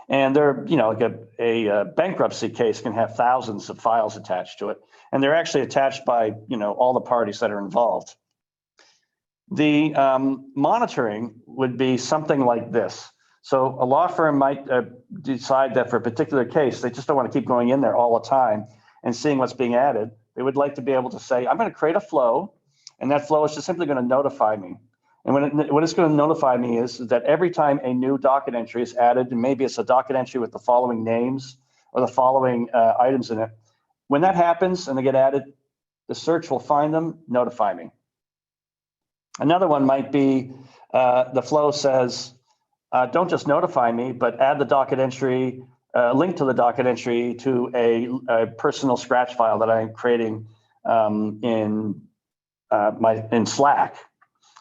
And they're, like a bankruptcy case can have thousands of files attached to it. And they're actually attached by, all the parties that are involved. The monitoring would be something like this. So a law firm might decide that for a particular case, they just don't want to keep going in there all the time and seeing what's being added. They would like to be able to say, I'm going to create a flow, and that flow is just simply going to notify me. And what it's going to notify me is that every time a new docket entry is added, and maybe it's a docket entry with the following names or the following items in it, when that happens and they get added, the search will find them, notify me. Another one might be the flow says, don't just notify me, but add the docket entry, link to the docket entry to a personal scratch file that I'm creating in Slack,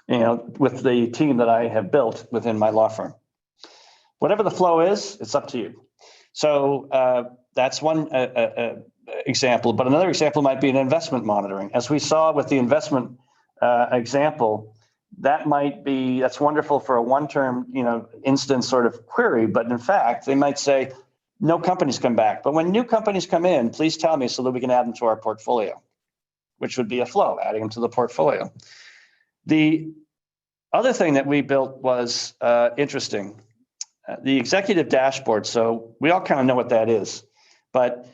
with the team that I have built within my law firm. Whatever the flow is, it's up to you. So that's one example, but another example might be an investment monitoring. As we saw with the investment example, that's wonderful for a one-term, instance sort of query, but in fact, they might say, no companies come back. But when new companies come in, please tell me so that we can add them to our portfolio, which would be a flow, adding them to the portfolio. The other thing that we built was interesting. The executive dashboard. So we all kind of know what that is, but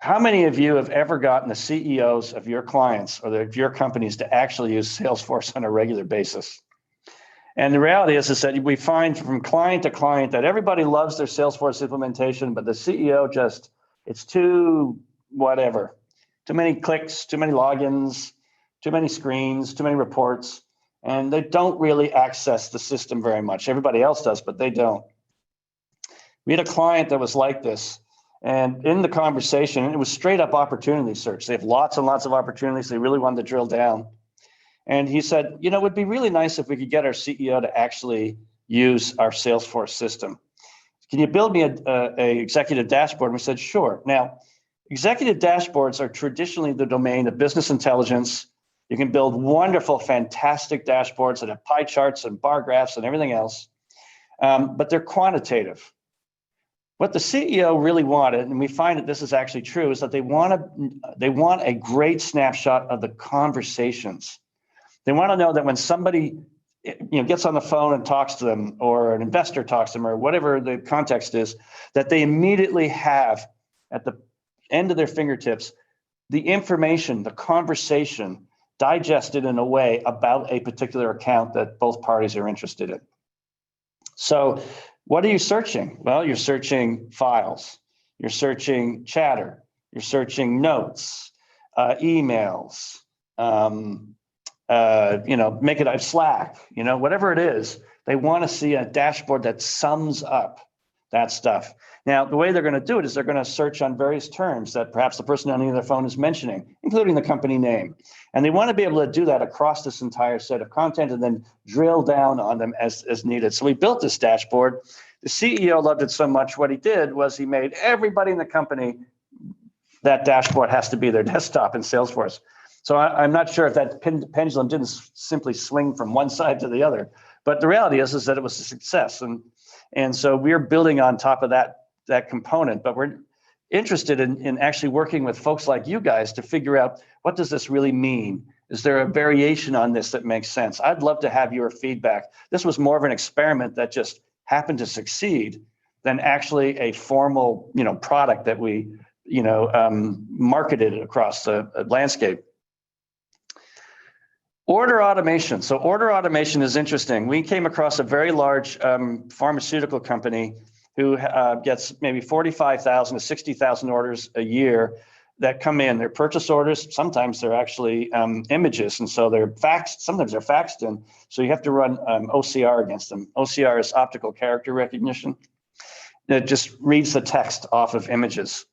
how many of you have ever gotten the CEOs of your clients or of your companies to actually use Salesforce on a regular basis? And the reality is that we find from client to client that everybody loves their Salesforce implementation, but the CEO it's too whatever. Too many clicks, too many logins, too many screens, too many reports, and they don't really access the system very much. Everybody else does, but they don't. We had a client that was like this. And in the conversation, it was straight up opportunity search. They have lots and lots of opportunities. They really wanted to drill down. And he said, it would be really nice if we could get our CEO to actually use our Salesforce system. Can you build me a executive dashboard? And we said, sure. Now, executive dashboards are traditionally the domain of business intelligence. You can build wonderful, fantastic dashboards that have pie charts and bar graphs and everything else, but they're quantitative. What the CEO really wanted, and we find that this is actually true, is that they want a great snapshot of the conversations. They want to know that when somebody gets on the phone and talks to them, or an investor talks to them, or whatever the context is, that they immediately have at the end of their fingertips the information, the conversation digested in a way about a particular account that both parties are interested in. So what are you searching? Well, you're searching files, you're searching chatter, you're searching notes, emails, make it a Slack, whatever it is. They want to see a dashboard that sums up that stuff. Now, the way they're going to do it is they're going to search on various terms that perhaps the person on the other phone is mentioning, including the company name. And they want to be able to do that across this entire set of content and then drill down on them as needed. So we built this dashboard. The CEO loved it so much. What he did was he made everybody in the company, that dashboard has to be their desktop in Salesforce. So I'm not sure if that pendulum didn't simply swing from one side to the other, but the reality is that it was a success. And And so we're building on top of that component, but we're interested in actually working with folks like you guys to figure out, what does this really mean? Is there a variation on this that makes sense? I'd love to have your feedback. This was more of an experiment that just happened to succeed than actually a formal, product that we, marketed across the landscape. Order automation. So order automation is interesting. We came across a very large pharmaceutical company who gets maybe 45,000 to 60,000 orders a year that come in. They're purchase orders. Sometimes they're actually images. And so they're faxed. Sometimes they're faxed in. So you have to run OCR against them. OCR is optical character recognition. It just reads the text off of images.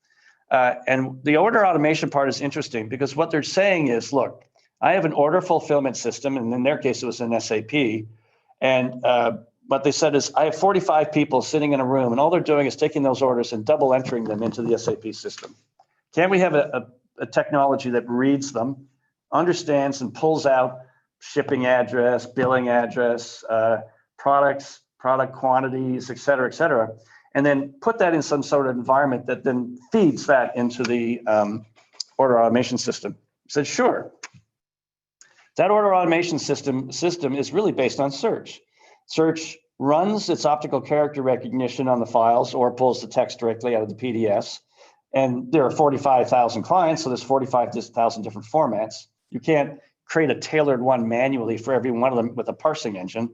And the order automation part is interesting because what they're saying is, look, I have an order fulfillment system, and in their case, it was an SAP. And what they said is, I have 45 people sitting in a room, and all they're doing is taking those orders and double entering them into the SAP system. Can't we have a technology that reads them, understands and pulls out shipping address, billing address, products, product quantities, et cetera, and then put that in some sort of environment that then feeds that into the order automation system? I said, sure. That order automation system is really based on search. Search runs its optical character recognition on the files or pulls the text directly out of the PDFs. And there are 45,000 clients, so there's 45,000 different formats. You can't create a tailored one manually for every one of them with a parsing engine.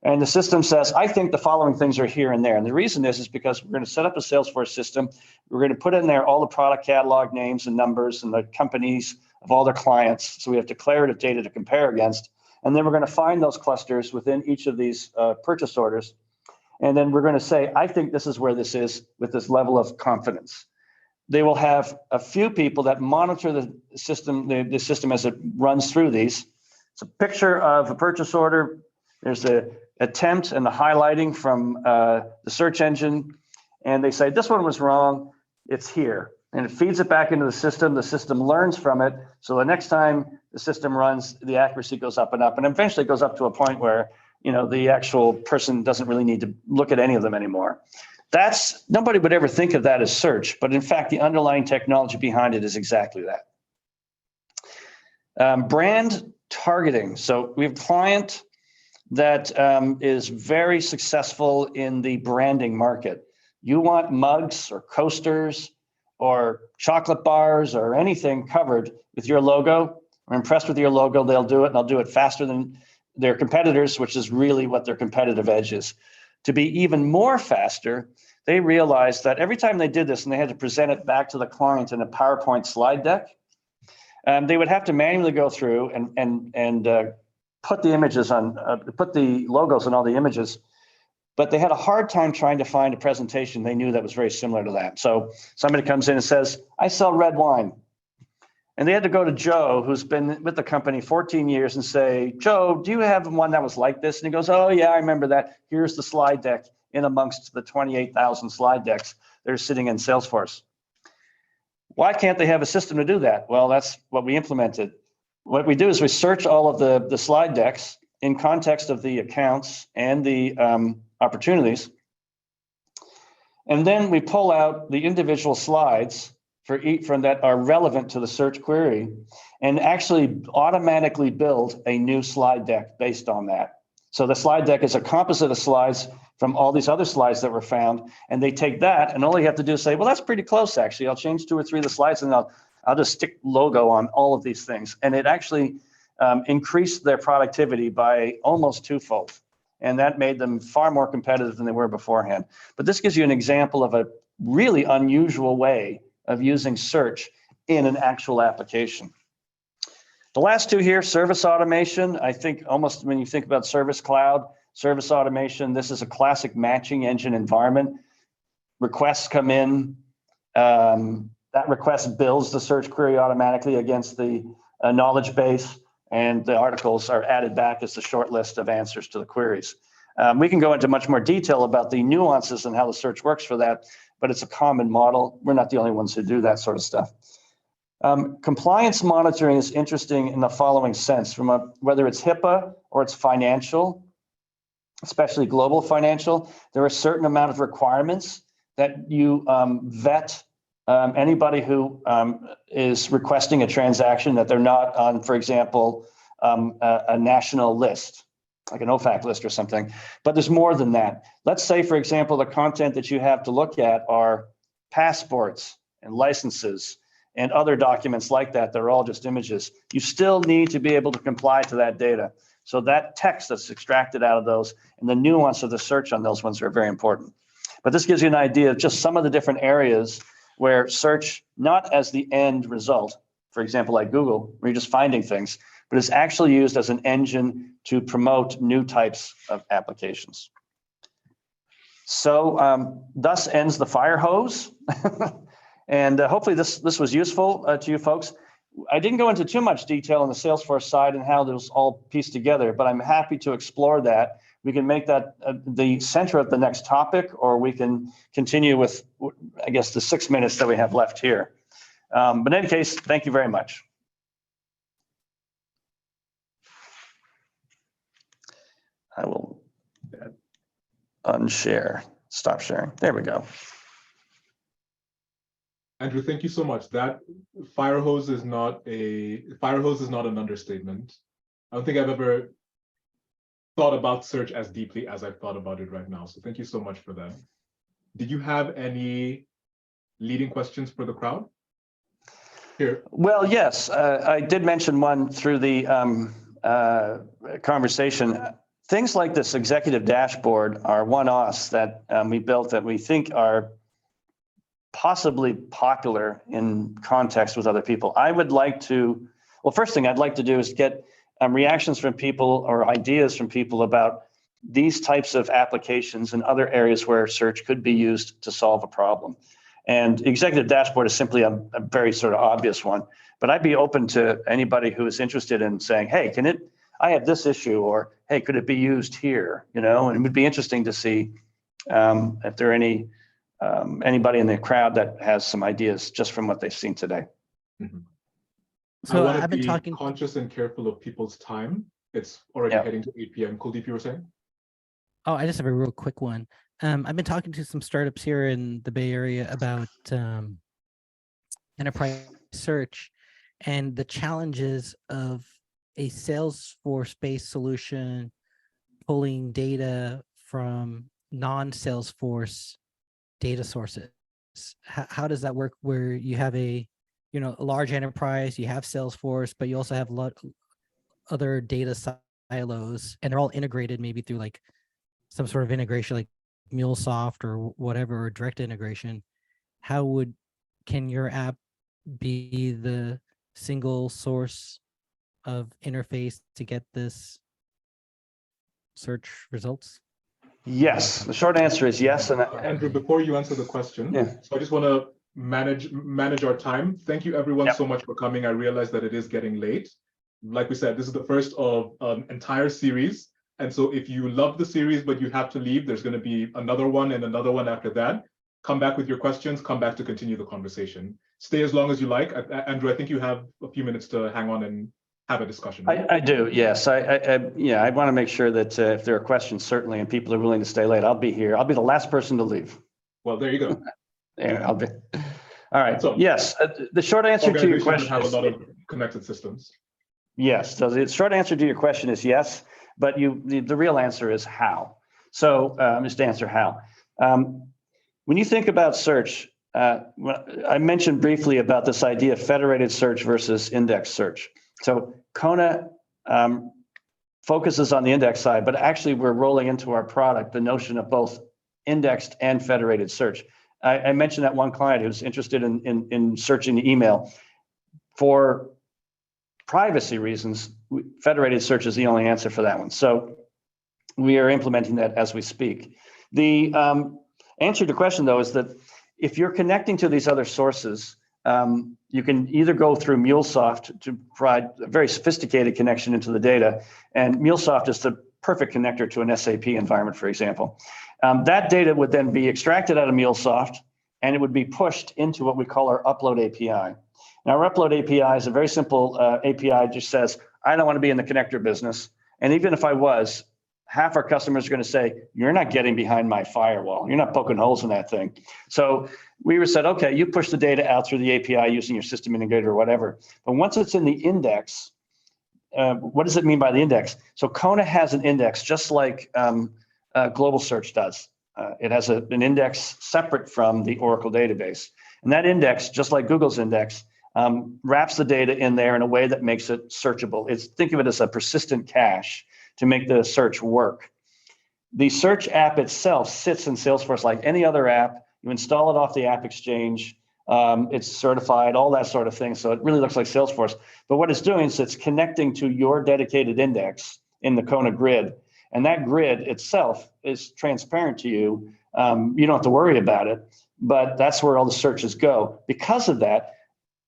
And the system says, I think the following things are here and there. And the reason is because we're going to set up a Salesforce system. We're going to put in there all the product catalog names and numbers and the companies of all their clients. So we have declarative data to compare against. And then we're going to find those clusters within each of these purchase orders. And then we're going to say, I think this is where this is with this level of confidence. They will have a few people that monitor the system, the system as it runs through these. It's a picture of a purchase order. There's the attempt and the highlighting from the search engine. And they say, this one was wrong. It's here. And it feeds it back into the system. The system learns from it. So the next time the system runs, the accuracy goes up and up. And eventually it goes up to a point where, the actual person doesn't really need to look at any of them anymore. Nobody would ever think of that as search, but in fact, the underlying technology behind it is exactly that. Brand targeting. So we have a client that is very successful in the branding market. You want mugs or coasters or chocolate bars or anything covered with your logo. We're impressed with your logo. They'll do it, and they'll do it faster than their competitors, which is really what their competitive edge is. To be even more faster, they realized that every time they did this and they had to present it back to the client in a PowerPoint slide deck, they would have to manually go through and put the images on, put the logos on all the images, but they had a hard time trying to find a presentation they knew that was very similar to that. So somebody comes in and says, I sell red wine. And they had to go to Joe, who's been with the company 14 years, and say, Joe, do you have one that was like this? And he goes, oh, yeah, I remember that. Here's the slide deck in amongst the 28,000 slide decks that are sitting in Salesforce. Why can't they have a system to do that? Well, that's what we implemented. What we do is we search all of the slide decks in context of the accounts and the opportunities. And then we pull out the individual slides for each from that are relevant to the search query and actually automatically build a new slide deck based on that. So the slide deck is a composite of slides from all these other slides that were found, and they take that, and all you have to do is say, well, that's pretty close, actually. I'll change 2 or 3 of the slides, and I'll just stick logo on all of these things. And it actually increased their productivity by almost 2-fold. And that made them far more competitive than they were beforehand. But this gives you an example of a really unusual way of using search in an actual application. The last 2 here, service automation. I think almost when you think about Service Cloud, service automation, this is a classic matching engine environment. Requests come in, that request builds the search query automatically against the knowledge base, and the articles are added back as the short list of answers to the queries. We can go into much more detail about the nuances and how the search works for that, but it's a common model. We're not the only ones who do that sort of stuff. Compliance monitoring is interesting in the following sense, from whether it's HIPAA or it's financial. especially global financial, there are a certain amount of requirements that you vet anybody who is requesting a transaction, that they're not on, for example, a national list, like an OFAC list or something. But there's more than that. Let's say, for example, the content that you have to look at are passports and licenses and other documents like that. They're all just images. You still need to be able to comply to that data. So that text that's extracted out of those and the nuance of the search on those ones are very important. But this gives you an idea of just some of the different areas where search, not as the end result, for example, like Google, where you're just finding things, but it's actually used as an engine to promote new types of applications. So thus ends the fire hose. And hopefully this was useful to you folks. I didn't go into too much detail on the Salesforce side and how those all pieced together, but I'm happy to explore that. We can make that the center of the next topic, or we can continue with, I guess, the 6 minutes that we have left here. But in any case, thank you very much. I will unshare, stop sharing. There we go. Andrew, thank you so much. That fire hose is not an understatement. I don't think I've ever thought about search as deeply as I've thought about it right now. So thank you so much for that. Did you have any leading questions for the crowd? Here. Well, yes, I did mention one through the conversation. Things like this executive dashboard are one-offs that we built that we think are possibly popular in context with other people. I would like to, well, first thing I'd like to do is get reactions from people or ideas from people about these types of applications and other areas where search could be used to solve a problem. And executive dashboard is simply a very sort of obvious one, but I'd be open to anybody who is interested in saying, hey, I have this issue, or hey, could it be used here? You know, and it would be interesting to see if there are anybody in the crowd that has some ideas just from what they've seen today. Mm-hmm. So I've been talking conscious and careful of people's time. It's already heading to 8 p.m. Kuldeep, you were saying? Oh, I just have a real quick one. I've been talking to some startups here in the Bay Area about enterprise search and the challenges of a Salesforce-based solution pulling data from non-Salesforce data sources. How does that work where you have a large enterprise, you have Salesforce, but you also have other data silos, and they're all integrated maybe through like some sort of integration like MuleSoft or whatever, or direct integration. Can your app be the single source of interface to get this search results? Yes, the short answer is yes. And Andrew, before you answer the question, so I just want to manage our time. Thank you everyone so much for coming. I realize that it is getting late. Like we said, this is the first of an entire series. And so if you love the series, but you have to leave, there's going to be another one and another one after that. Come back with your questions, come back to continue the conversation. Stay as long as you like. Andrew, I think you have a few minutes to hang on and have a discussion. Right? I do, yes. I want to make sure that if there are questions, certainly, and people are willing to stay late, I'll be here. I'll be the last person to leave. Well, there you go. Yeah, I'll be. All right. So, yes, the short answer to your question have a lot of connected systems. Yes. So the short answer to your question is yes, but the real answer is how. So just to answer how. When you think about search, I mentioned briefly about this idea of federated search versus index search. So Kona focuses on the index side, but actually we're rolling into our product the notion of both indexed and federated search. I mentioned that one client who's interested in searching the email. For privacy reasons, federated search is the only answer for that one. So we are implementing that as we speak. The answer to the question, though, is that if you're connecting to these other sources, you can either go through MuleSoft to provide a very sophisticated connection into the data, and MuleSoft is the perfect connector to an SAP environment, for example. That data would then be extracted out of MuleSoft, and it would be pushed into what we call our upload API. Now, our upload API is a very simple API. It just says, I don't want to be in the connector business. And even if I was, half our customers are going to say, you're not getting behind my firewall. You're not poking holes in that thing. So we said, okay, you push the data out through the API using your system integrator or whatever. But once it's in the index, what does it mean by the index? So Kona has an index just like Global Search does. It has an index separate from the Oracle database. And that index, just like Google's index, wraps the data in there in a way that makes it searchable. Think of it as a persistent cache to make the search work. The search app itself sits in Salesforce like any other app. You install it off the App Exchange. It's certified, all that sort of thing. So it really looks like Salesforce. But what it's doing is it's connecting to your dedicated index in the Kona grid. And that grid itself is transparent to you. You don't have to worry about it, but that's where all the searches go. Because of that,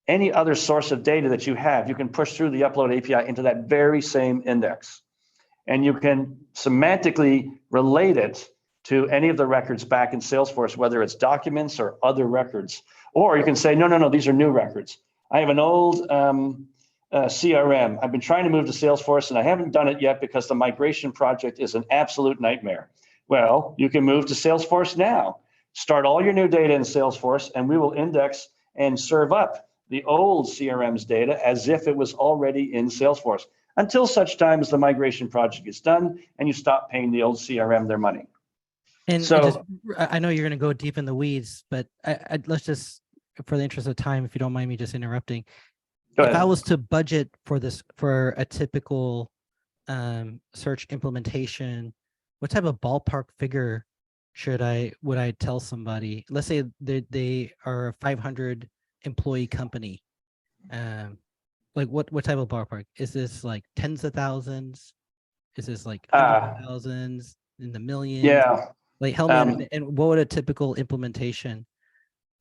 any other source of data that you have, you can push through the upload API into that very same index. And you can semantically relate it to any of the records back in Salesforce, whether it's documents or other records. Or you can say, no, these are new records. I have an old CRM. I've been trying to move to Salesforce and I haven't done it yet because the migration project is an absolute nightmare. Well, you can move to Salesforce now. Start all your new data in Salesforce and we will index and serve up the old CRM's data as if it was already in Salesforce until such time as the migration project is done and you stop paying the old CRM their money. And So I know you're going to go deep in the weeds, but let's just, for the interest of time, if you don't mind me just interrupting, if I was to budget for a typical search implementation, what type of ballpark figure would I tell somebody? Let's say they are a 500 employee company. Like what type of ballpark? Is this like tens of thousands? Is this like hundreds of thousands, in the millions? Yeah. Like help me, and what would a typical implementation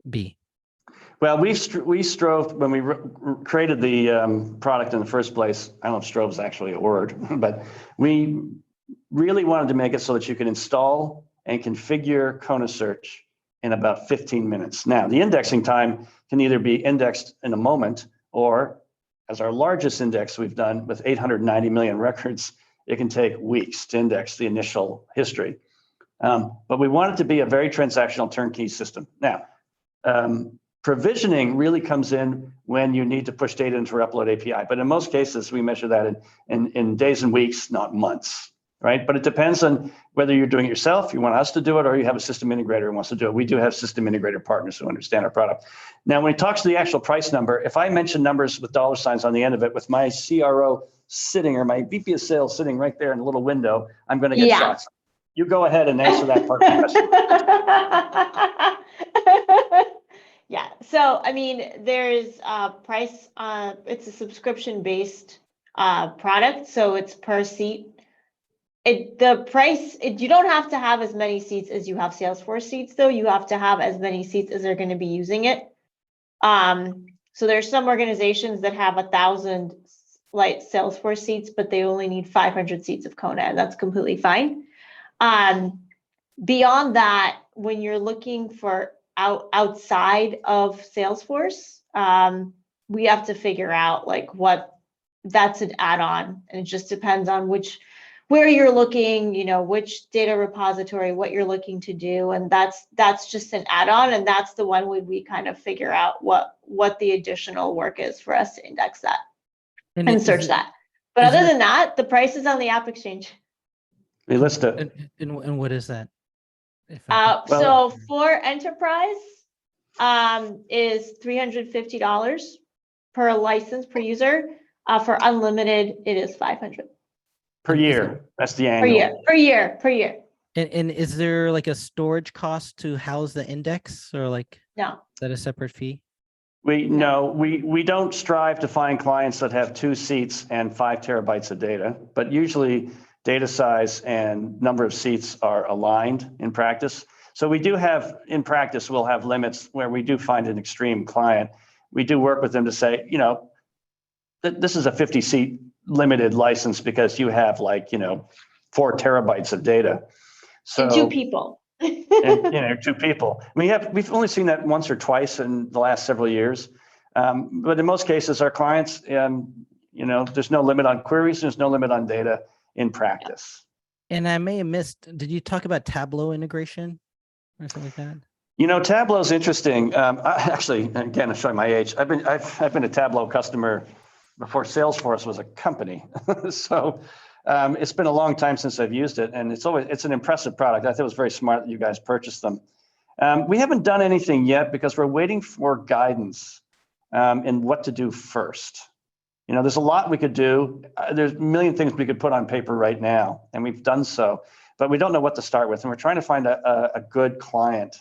be? Well, we strove when we created the product in the first place. I don't know if strove is actually a word, but we really wanted to make it so that you can install and configure Kona Search in about 15 minutes. Now, the indexing time can either be indexed in a moment or, as our largest index we've done with 890 million records, it can take weeks to index the initial history. But we want it to be a very transactional turnkey system. Now, provisioning really comes in when you need to push data into our upload API. But in most cases, we measure that in days and weeks, not months, right? But it depends on whether you're doing it yourself, you want us to do it, or you have a system integrator who wants to do it. We do have system integrator partners who understand our product. Now, when it talks to the actual price number, if I mention numbers with dollar signs on the end of it, with my CRO sitting or my VP of sales sitting right there in a little window, I'm going to get shots. You go ahead and answer that part of the question. Yeah. So, I mean, there's a price, it's a subscription-based product. So it's per seat. You don't have to have as many seats as you have Salesforce seats, though. You have to have as many seats as they're going to be using it. So there's some organizations that have 1,000 like Salesforce seats, but they only need 500 seats of Kona, and that's completely fine. Beyond that, when you're looking for outside of Salesforce, we have to figure out like what that's an add-on, and it just depends on where you're looking, which data repository, what you're looking to do, and that's just an add-on, and that's the one we kind of figure out what the additional work is for us to index that and search that. But other than that, the price is on the App Exchange. We list it. And what is that? So for enterprise, is $350 per license per user. For unlimited, it is $500 per year. That's the annual. Per year. And is there like a storage cost to house the index, or like no? Is that a separate fee? We don't strive to find clients that have 2 seats and 5 terabytes of data, but usually data size and number of seats are aligned in practice. So we do have, in practice, we'll have limits where we do find an extreme client. We do work with them to say, this is a 50-seat limited license because you have 4 terabytes of data. So and 2 people. and 2 people. We've only seen that once or twice in the last several years. But in most cases, our clients, there's no limit on queries, there's no limit on data in practice. And I may have missed, did you talk about Tableau integration or something like that? You know, Tableau's interesting. Actually, again, I'm showing my age. I've been a Tableau customer before Salesforce was a company. So it's been a long time since I've used it, and it's an impressive product. I thought it was very smart that you guys purchased them. We haven't done anything yet because we're waiting for guidance in what to do first. You know, there's a lot we could do. There's a million things we could put on paper right now, and we've done so, but we don't know what to start with. And we're trying to find a good client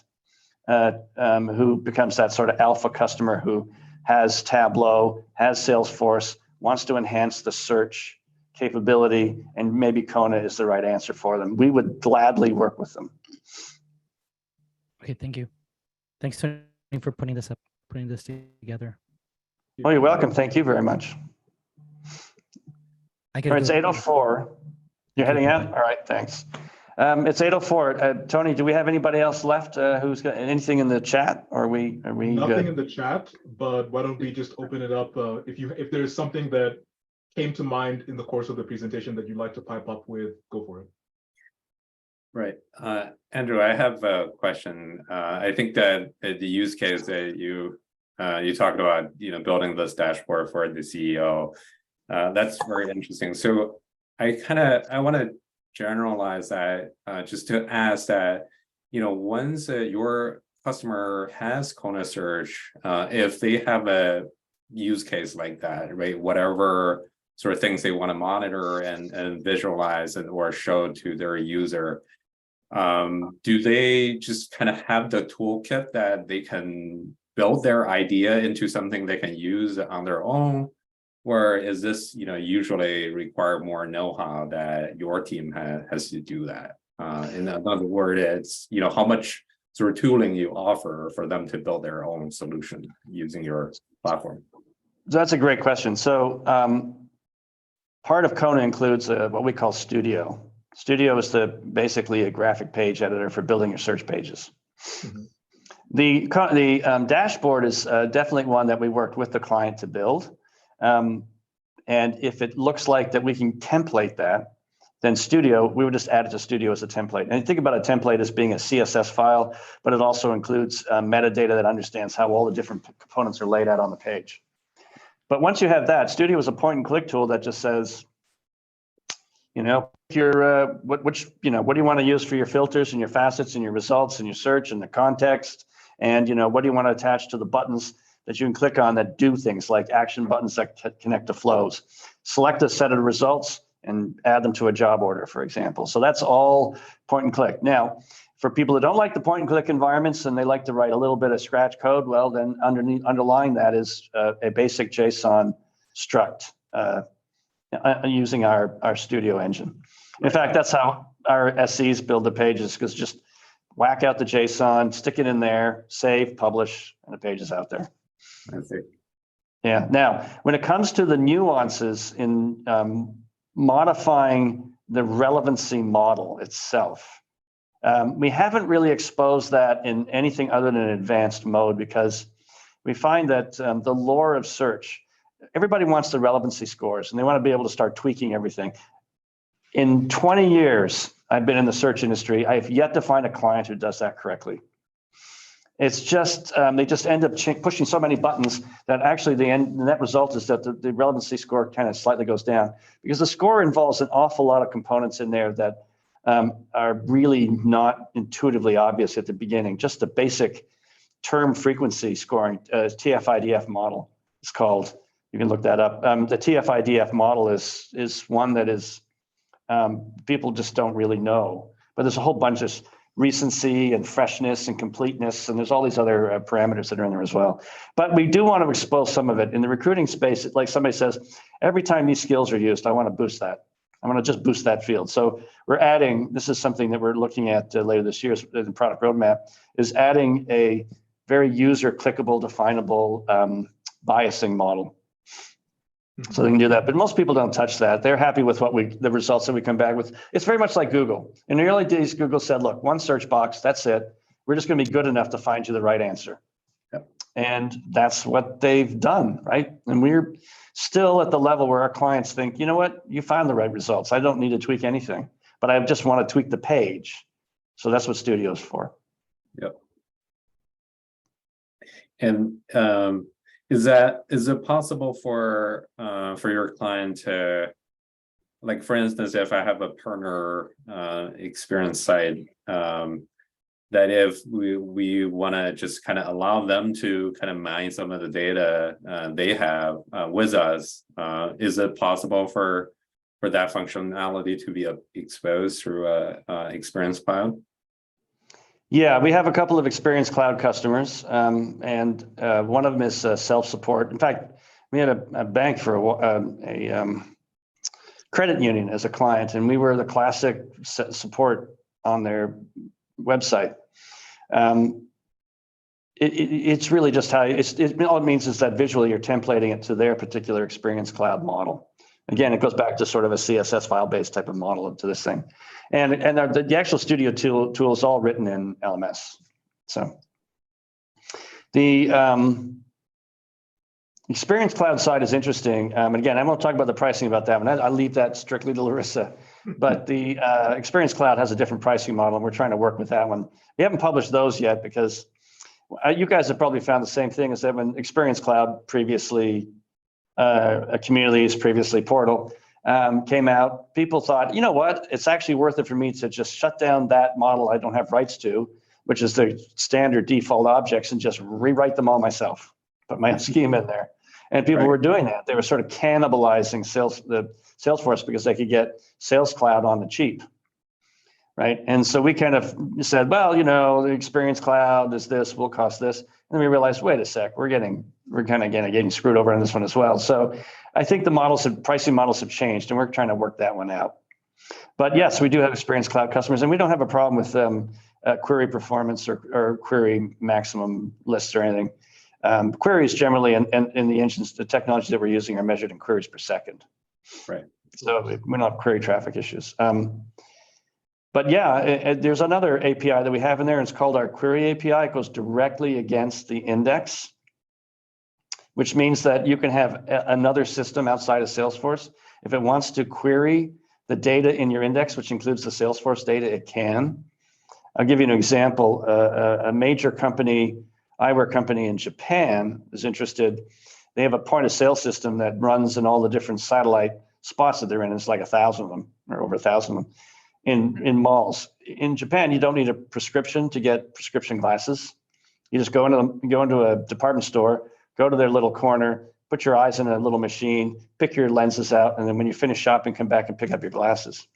who becomes that sort of alpha customer who has Tableau, has Salesforce, wants to enhance the search capability, and maybe Kona is the right answer for them. We would gladly work with them. Okay, thank you. Thanks Tony, for putting this together. Oh, you're welcome. Thank you very much. I All right, it's 8:04. You're heading out? All right, thanks. It's 8:04. Tony, do we have anybody else left who's got anything in the chat? Or are we Nothing good? in the chat, but why don't we just open it up? If there's something that came to mind in the course of the presentation that you'd like to pipe up with, go for it. Right. Andrew, I have a question. I think that the use case that you talked about, you know, building this dashboard for the CEO, that's very interesting. So I want to generalize that just to ask that, you know, once your customer has Kona Search, if they have a use case like that, right, whatever sort of things they want to monitor and visualize or show to their user, do they just kind of have the toolkit that they can build their idea into something they can use on their own? Or is this, you know, usually require more know-how that your team has to do that? In other words, it's, you know, how much sort of tooling you offer for them to build their own solution using your platform? That's a great question. So part of Kona includes what we call Studio. Studio is basically a graphic page editor for building your search pages. Mm-hmm. The dashboard is definitely one that we worked with the client to build. And if it looks like that we can template that, then Studio, we would just add it to Studio as a template. And think about a template as being a CSS file, but it also includes metadata that understands how all the different components are laid out on the page. But once you have that, Studio is a point and click tool that just says, you know, what do you want to use for your filters and your facets and your results and your search and the context, and you know, what do you want to attach to the buttons that you can click on that do things like action buttons that connect to flows. Select a set of results and add them to a job order, for example. So that's all point and click. Now, for people that don't like the point and click environments and they like to write a little bit of scratch code, well, then underlying that is a basic JSON struct using our Studio engine. In fact, that's how our SEs build the pages, because just whack out the JSON, stick it in there, save, publish, and the page is out there. I see. Yeah. Now, when it comes to the nuances in modifying the relevancy model itself, we haven't really exposed that in anything other than an advanced mode, because we find that the lore of search, everybody wants the relevancy scores and they want to be able to start tweaking everything. In 20 years, I've been in the search industry. I have yet to find a client who does that correctly. It's just, they just end up pushing so many buttons that actually the net result is that the relevancy score kind of slightly goes down, because the score involves an awful lot of components in there that are really not intuitively obvious at the beginning. Just the basic term frequency scoring, TF-IDF model is called. You can look that up. The TF-IDF model is one that is, people just don't really know, but there's a whole bunch of recency and freshness and completeness, and there's all these other parameters that are in there as well. But we do want to expose some of it. In the recruiting space, like somebody says, every time these skills are used, I want to boost that. I want to just boost that field. So we're adding, this is something that we're looking at later this year in the product roadmap, is adding a very user clickable, definable biasing model. So they can do that, but most people don't touch that. They're happy with the results that we come back with. It's very much like Google. In the early days, Google said, look, one search box, that's it. We're just going to be good enough to find you the right answer. Yep. And that's what they've done, right? And we're still at the level where our clients think, you know what, you found the right results. I don't need to tweak anything. But but I just want to tweak the page. So that's what Studio is for. Yep. And is it possible for your client to, like, for instance, if I have a partner experience site, that if we want to just kind of allow them to kind of mine some of the data they have with us, is it possible for that functionality to be exposed through Experience Cloud? Yeah, we have a couple of Experience Cloud customers, and one of them is self-support. In fact, we had a bank for a credit union as a client, and we were the classic support on their website. It's really just how all it means is that visually you're templating it to their particular Experience Cloud model. Again, it goes back to sort of a CSS file-based type of model to this thing. And the actual Studio tool is all written in LMS. So the Experience Cloud side is interesting. And again, I won't talk about the pricing about that one. I leave that strictly to Larissa. But the Experience Cloud has a different pricing model, and we're trying to work with that one. We haven't published those yet because you guys have probably found the same thing, as that when Experience Cloud previously, Communities, previously Portal, came out, people thought, you know what, it's actually worth it for me to just shut down that model I don't have rights to, which is the standard default objects, and just rewrite them all myself, put my own scheme in there. And people were doing that. They were sort of cannibalizing Salesforce because they could get Sales Cloud on the cheap, right? And so we kind of said, well, you know, the Experience Cloud is this, will cost this. And then we realized, wait a sec, we're kind of getting screwed over on this one as well. So I think the pricing models have changed, and we're trying to work that one out. But yes, we do have Experience Cloud customers, and we don't have a problem with query performance or query maximum lists or anything. Queries generally in the engines, the technologies that we're using are measured in queries per second. Right. So we don't have query traffic issues. But yeah, there's another API that we have in there. It's called our query API. It goes directly against the index, which means that you can have another system outside of Salesforce. If it wants to query the data in your index, which includes the Salesforce data, it can. I'll give you an example. A major company, eyewear company in Japan, is interested. They have a point of sale system that runs in all the different satellite spots that they're in. It's like 1,000 of them, or over 1,000 of them, in malls. In Japan, you don't need a prescription to get prescription glasses. You just go into a department store, go to their little corner, put your eyes in a little machine, pick your lenses out, and then when you finish shopping, come back and pick up your glasses.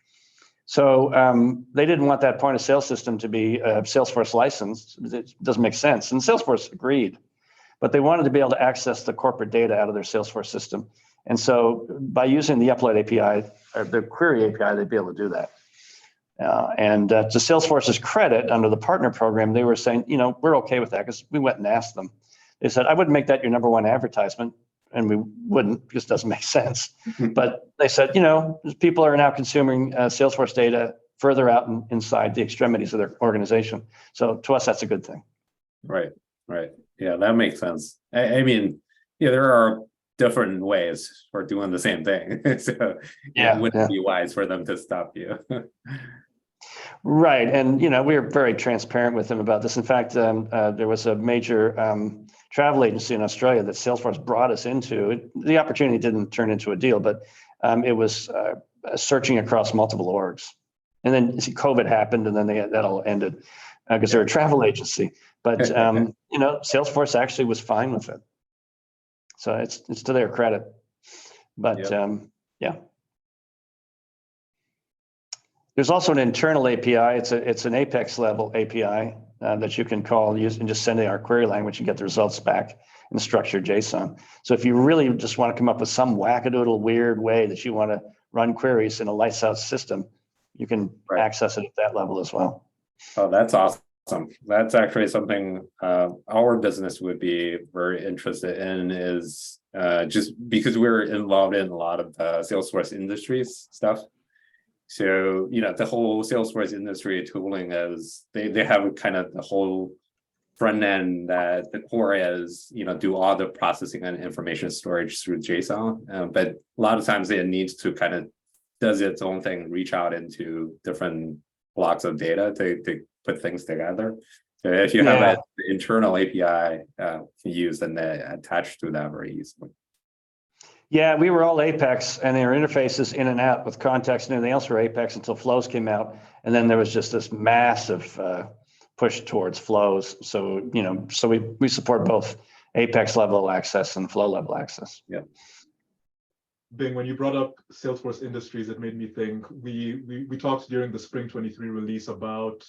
So they didn't want that point of sale system to be Salesforce licensed. It doesn't make sense. And Salesforce agreed, but they wanted to be able to access the corporate data out of their Salesforce system. And so by using the upload API or the query API, they'd be able to do that. And to Salesforce's credit, under the partner program, they were saying, you know, we're okay with that, because we went and asked them. They said, I wouldn't make that your number one advertisement. And we wouldn't, because it doesn't make sense. But they said, you know, people are now consuming Salesforce data further out inside the extremities of their organization. So to us, that's a good thing. Right. Yeah, that makes sense. I mean, yeah, there are different ways for doing the same thing. So it wouldn't be wise for them to stop you. Right. And, you know, we were very transparent with them about this. In fact, there was a major travel agency in Australia that Salesforce brought us into. The opportunity didn't turn into a deal, but it was searching across multiple orgs. And then COVID happened, and then that all ended because they're a travel agency. But, you know, Salesforce actually was fine with it. So it's to their credit. But yeah. There's also an internal API. It's an Apex level API that you can call, use, and just send in our query language and get the results back in structured JSON. So if you really just want to come up with some wackadoodle weird way that you want to run queries in a lights out system, you can access it at that level as well. Oh, that's awesome. That's actually something our business would be very interested in, is just because we're involved in a lot of Salesforce industries stuff. So, you know, the whole Salesforce industry tooling is, they have kind of the whole front end that the core is, you know, do all the processing and information storage through JSON. But a lot of times it needs to kind of does its own thing, reach out into different blocks of data to put things together. So if you have an internal API used and attached to that very easily. Yeah, we were all Apex, and their interfaces in and out with context and everything else were Apex until Flows came out. And then there was just this massive push towards Flows. So, so we support both Apex level access and Flow level access. Yeah. Bing, when you brought up Salesforce Industries, it made me think, we talked during the Spring 23 release about,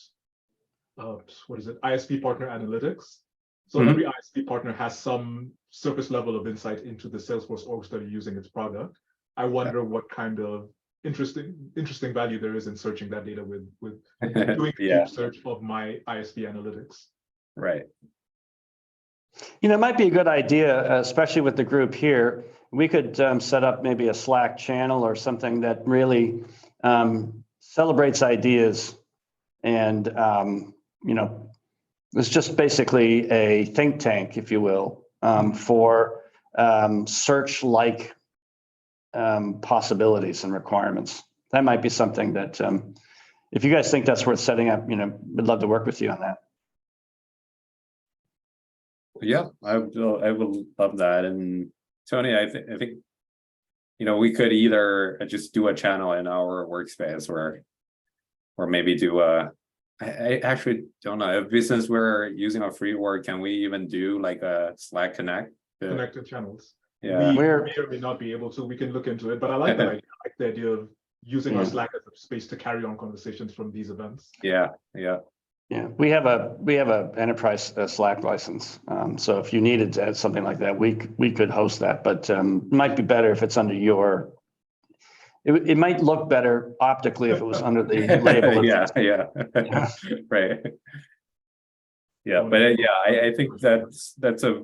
ISP partner analytics. So every ISP partner has some surface level of insight into the Salesforce orgs that are using its product. I wonder what kind of interesting value there is in searching that data with doing a deep search of my ISP analytics. Right. It might be a good idea, especially with the group here. We could set up maybe a Slack channel or something that really celebrates ideas and, it's just basically a think tank, if you will, for search-like possibilities and requirements. That might be something that, if you guys think that's worth setting up, we'd love to work with you on that. Yeah, I would love that. And Tony, I think, we could either just do a channel in our workspace or maybe do I actually don't know if since we're using a free org, can we even do like a Slack Connect? Connected channels. Yeah. We may or may not be able to. We can look into it, but I like that idea. I like the idea of using our Slack as a space to carry on conversations from these events. Yeah. We have a enterprise Slack license. So if you needed to add something like that, we could host that, but it might be better if it's under your. It might look better optically if it was under the label. Right. Yeah, but I think that's a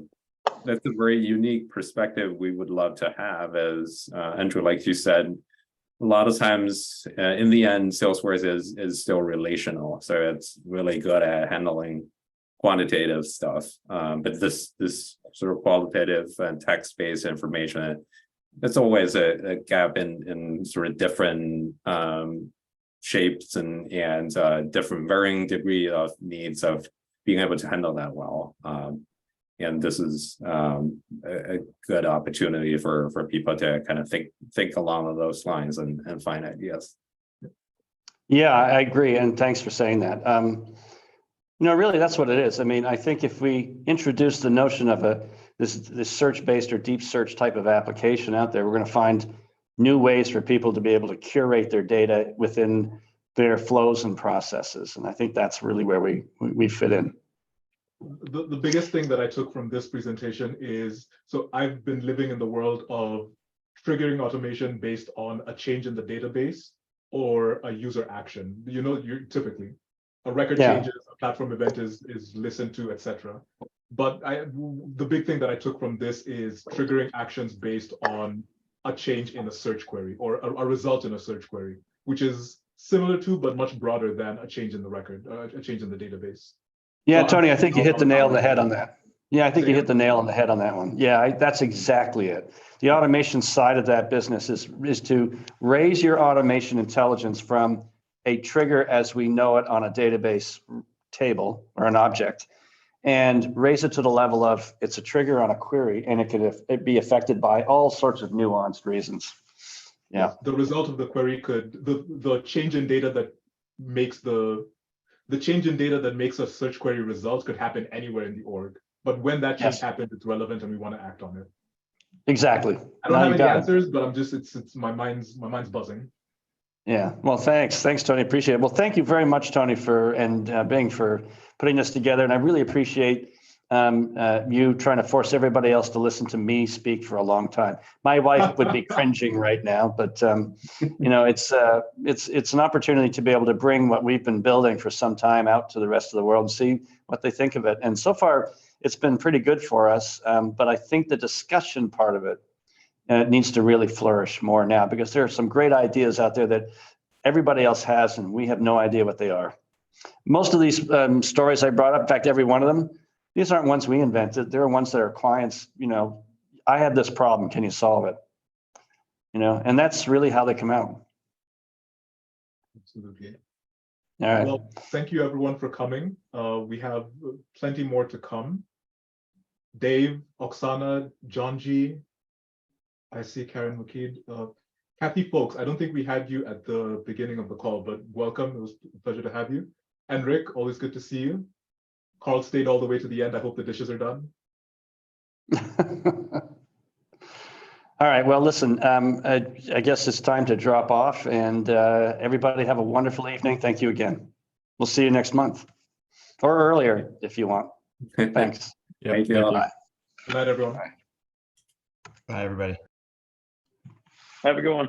very unique perspective we would love to have as Andrew, like you said, a lot of times in the end, Salesforce is still relational. So it's really good at handling quantitative stuff. But this sort of qualitative and text-based information, there's always a gap in sort of different shapes and different varying degree of needs of being able to handle that well. And this is a good opportunity for people to kind of think along those lines and find ideas. Yeah, I agree. And thanks for saying that. Really, that's what it is. I mean, I think if we introduce the notion of this search-based or deep search type of application out there, we're going to find new ways for people to be able to curate their data within their flows and processes. And I think that's really where we fit in. The biggest thing that I took from this presentation is, so I've been living in the world of triggering automation based on a change in the database or a user action. You're typically a record changes, a platform event is listened to, etc. But the big thing that I took from this is triggering actions based on a change in a search query or a result in a search query, which is similar to, but much broader than a change in the record, a change in the database. Yeah, Tony, I think you hit the nail on the head on that. Yeah, I think you hit the nail on the head on that one. Yeah, that's exactly it. The automation side of that business is to raise your automation intelligence from a trigger as we know it on a database table or an object, and raise it to the level of it's a trigger on a query, and it can be affected by all sorts of nuanced reasons. Yeah. The result of the query the change in data that makes the change in data that makes a search query result could happen anywhere in the org. But when that change happens, it's relevant and we want to act on it. Exactly. I don't have any answers, but I'm just it's my mind's buzzing. Yeah. Well, thanks, Tony. Appreciate it. Well, thank you very much, Tony, and Bing for putting this together. And I really appreciate you trying to force everybody else to listen to me speak for a long time. My wife would be cringing right now, but it's an opportunity to be able to bring what we've been building for some time out to the rest of the world and see what they think of it. And so far, it's been pretty good for us. But I think the discussion part of it needs to really flourish more now, because there are some great ideas out there that everybody else has, and we have no idea what they are. Most of these stories I brought up, in fact, every one of them, these aren't ones we invented. They're ones that our clients, I have this problem. Can you solve it? And that's really how they come out. Absolutely. All right. Well, thank you everyone for coming. We have plenty more to come. Dave, Oksana, John G. I see Karen McKay. Kathy Folks, I don't think we had you at the beginning of the call, but welcome. It was a pleasure to have you. And Rick, always good to see you. Carl stayed all the way to the end. I hope the dishes are done. All right, well, listen, I guess it's time to drop off, and everybody have a wonderful evening. Thank you again. We'll see you next month, or earlier if you want. Thanks. Thank you all. Bye. Good night, everyone. Bye, everybody. Have a good one.